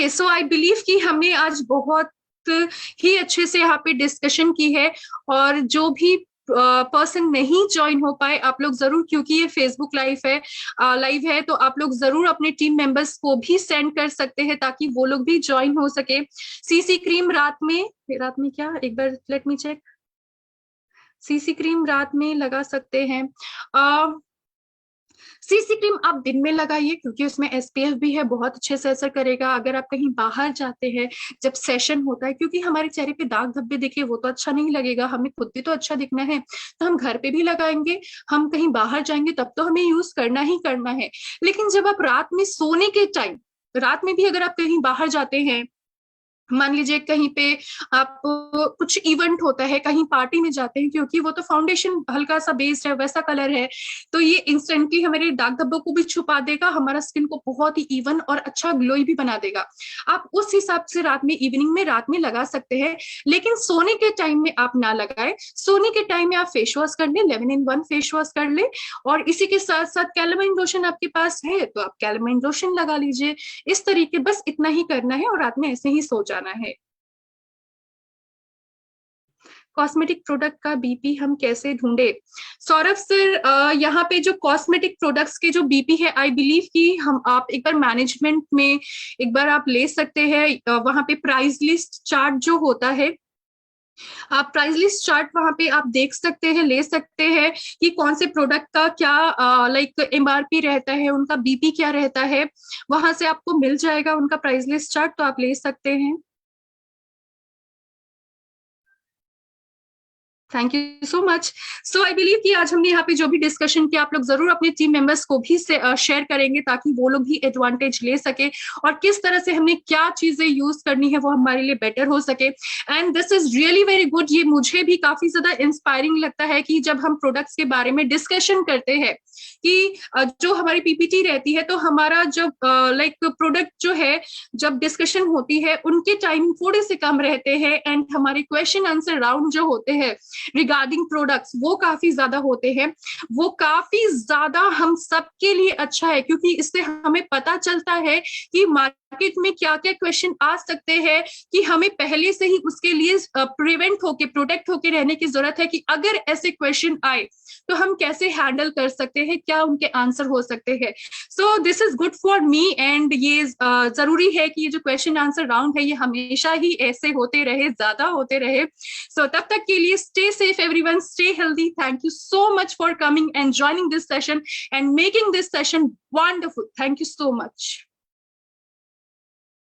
सो आई बिलीव कि हमने आज बहुत ही अच्छे से यहाँ पे डिस्कशन की है। और जो भी पर्सन नहीं ज्वाइन हो पाए, आप लोग जरूर, क्योंकि ये फेसबुक लाइव है, तो आप लोग जरूर अपने टीम मेंबर्स को भी सेंड कर सकते हैं ताकि वो लोग भी ज्वाइन हो सके। सीसी क्रीम रात में क्या, एक बार let me check, CC cream रात में लगा सकते हैं। सीसी क्रीम आप दिन में लगाइए क्योंकि उसमें एसपीएफ भी है, बहुत अच्छे से असर करेगा। अगर आप कहीं बाहर जाते हैं, जब सेशन होता है, क्योंकि हमारे चेहरे पे दाग धब्बे देखिए वो तो अच्छा नहीं लगेगा, हमें खुद भी तो अच्छा दिखना है, तो हम घर पे भी लगाएंगे, हम कहीं बाहर जाएंगे तब तो हमें यूज करना ही करना है। लेकिन जब आप रात में सोने के टाइम, रात में भी अगर आप कहीं बाहर जाते हैं, मान लीजिए कहीं पे आप कुछ इवेंट होता है, कहीं पार्टी में जाते हैं, क्योंकि वो तो फाउंडेशन हल्का सा बेस्ड है, वैसा कलर है, तो ये इंस्टेंटली हमारे दाग धब्बों को भी छुपा देगा, हमारा स्किन को बहुत ही इवन और अच्छा ग्लोई भी बना देगा। आप उस हिसाब से रात में, इवनिंग में, रात में लगा सकते हैं, लेकिन सोने के टाइम में आप ना लगाए। सोने के टाइम में आप फेस वॉश कर ले, 11 in 1 फेस वॉश कर ले, और इसी के साथ साथ कैलामाइन लोशन आपके पास है तो आप कैलामाइन लोशन लगा लीजिए। इस तरीके, बस इतना ही करना है और रात में ऐसे ही सो जाना है। कॉस्मेटिक प्रोडक्ट का बीपी हम कैसे ढूंढे? सौरभ सर, यहाँ पे जो कॉस्मेटिक प्रोडक्ट्स के जो बीपी है, आई बिलीव कि हम, आप एक बार मैनेजमेंट में एक बार आप ले सकते हैं, वहां पे प्राइस लिस्ट चार्ट जो होता है, आप प्राइस लिस्ट चार्ट वहां पे आप देख सकते हैं, ले सकते हैं कि कौन से प्रोडक्ट का क्या लाइक एमआरपी रहता है, उनका बीपी क्या रहता है, वहां से आपको मिल जाएगा उनका प्राइस लिस्ट चार्ट, तो आप ले सकते हैं। Thank you so much. So I believe कि आज हमने यहाँ पे जो भी डिस्कशन किया, आप लोग जरूर अपने टीम मेंबर्स को भी शेयर करेंगे ताकि वो लोग भी एडवांटेज ले सके, और किस तरह से हमने क्या चीजें यूज करनी है वो हमारे लिए बेटर हो सके। And this is really very good. ये मुझे भी काफी ज्यादा इंस्पायरिंग लगता है कि जब हम प्रोडक्ट्स के बारे में डिस्कशन करते हैं कि जो हमारी पीपीटी रहती है, तो हमारा जब लाइक प्रोडक्ट जो है, जब डिस्कशन होती है, उनके टाइम थोड़े से कम रहते हैं, एंड हमारे क्वेश्चन आंसर राउंड जो होते हैं रिगार्डिंग प्रोडक्ट्स वो काफी ज्यादा होते हैं। वो काफी ज्यादा हम सबके लिए अच्छा है, क्योंकि इससे हमें पता चलता है कि मार्केट में क्या क्या क्वेश्चन आ सकते हैं, कि हमें पहले से ही उसके लिए प्रिवेंट होके, प्रोटेक्ट होके रहने की जरूरत है, कि अगर ऐसे क्वेश्चन आए तो हम कैसे हैंडल कर सकते हैं, क्या उनके आंसर हो सकते हैं। So this is good for me, and ये जरूरी है कि ये जो क्वेश्चन आंसर राउंड है ये हमेशा ही ऐसे होते रहे, ज्यादा होते रहे। सो तब तक के लिए stay safe everyone, stay healthy. Thank you so much for coming and joining this session and making this session wonderful. Thank you so much.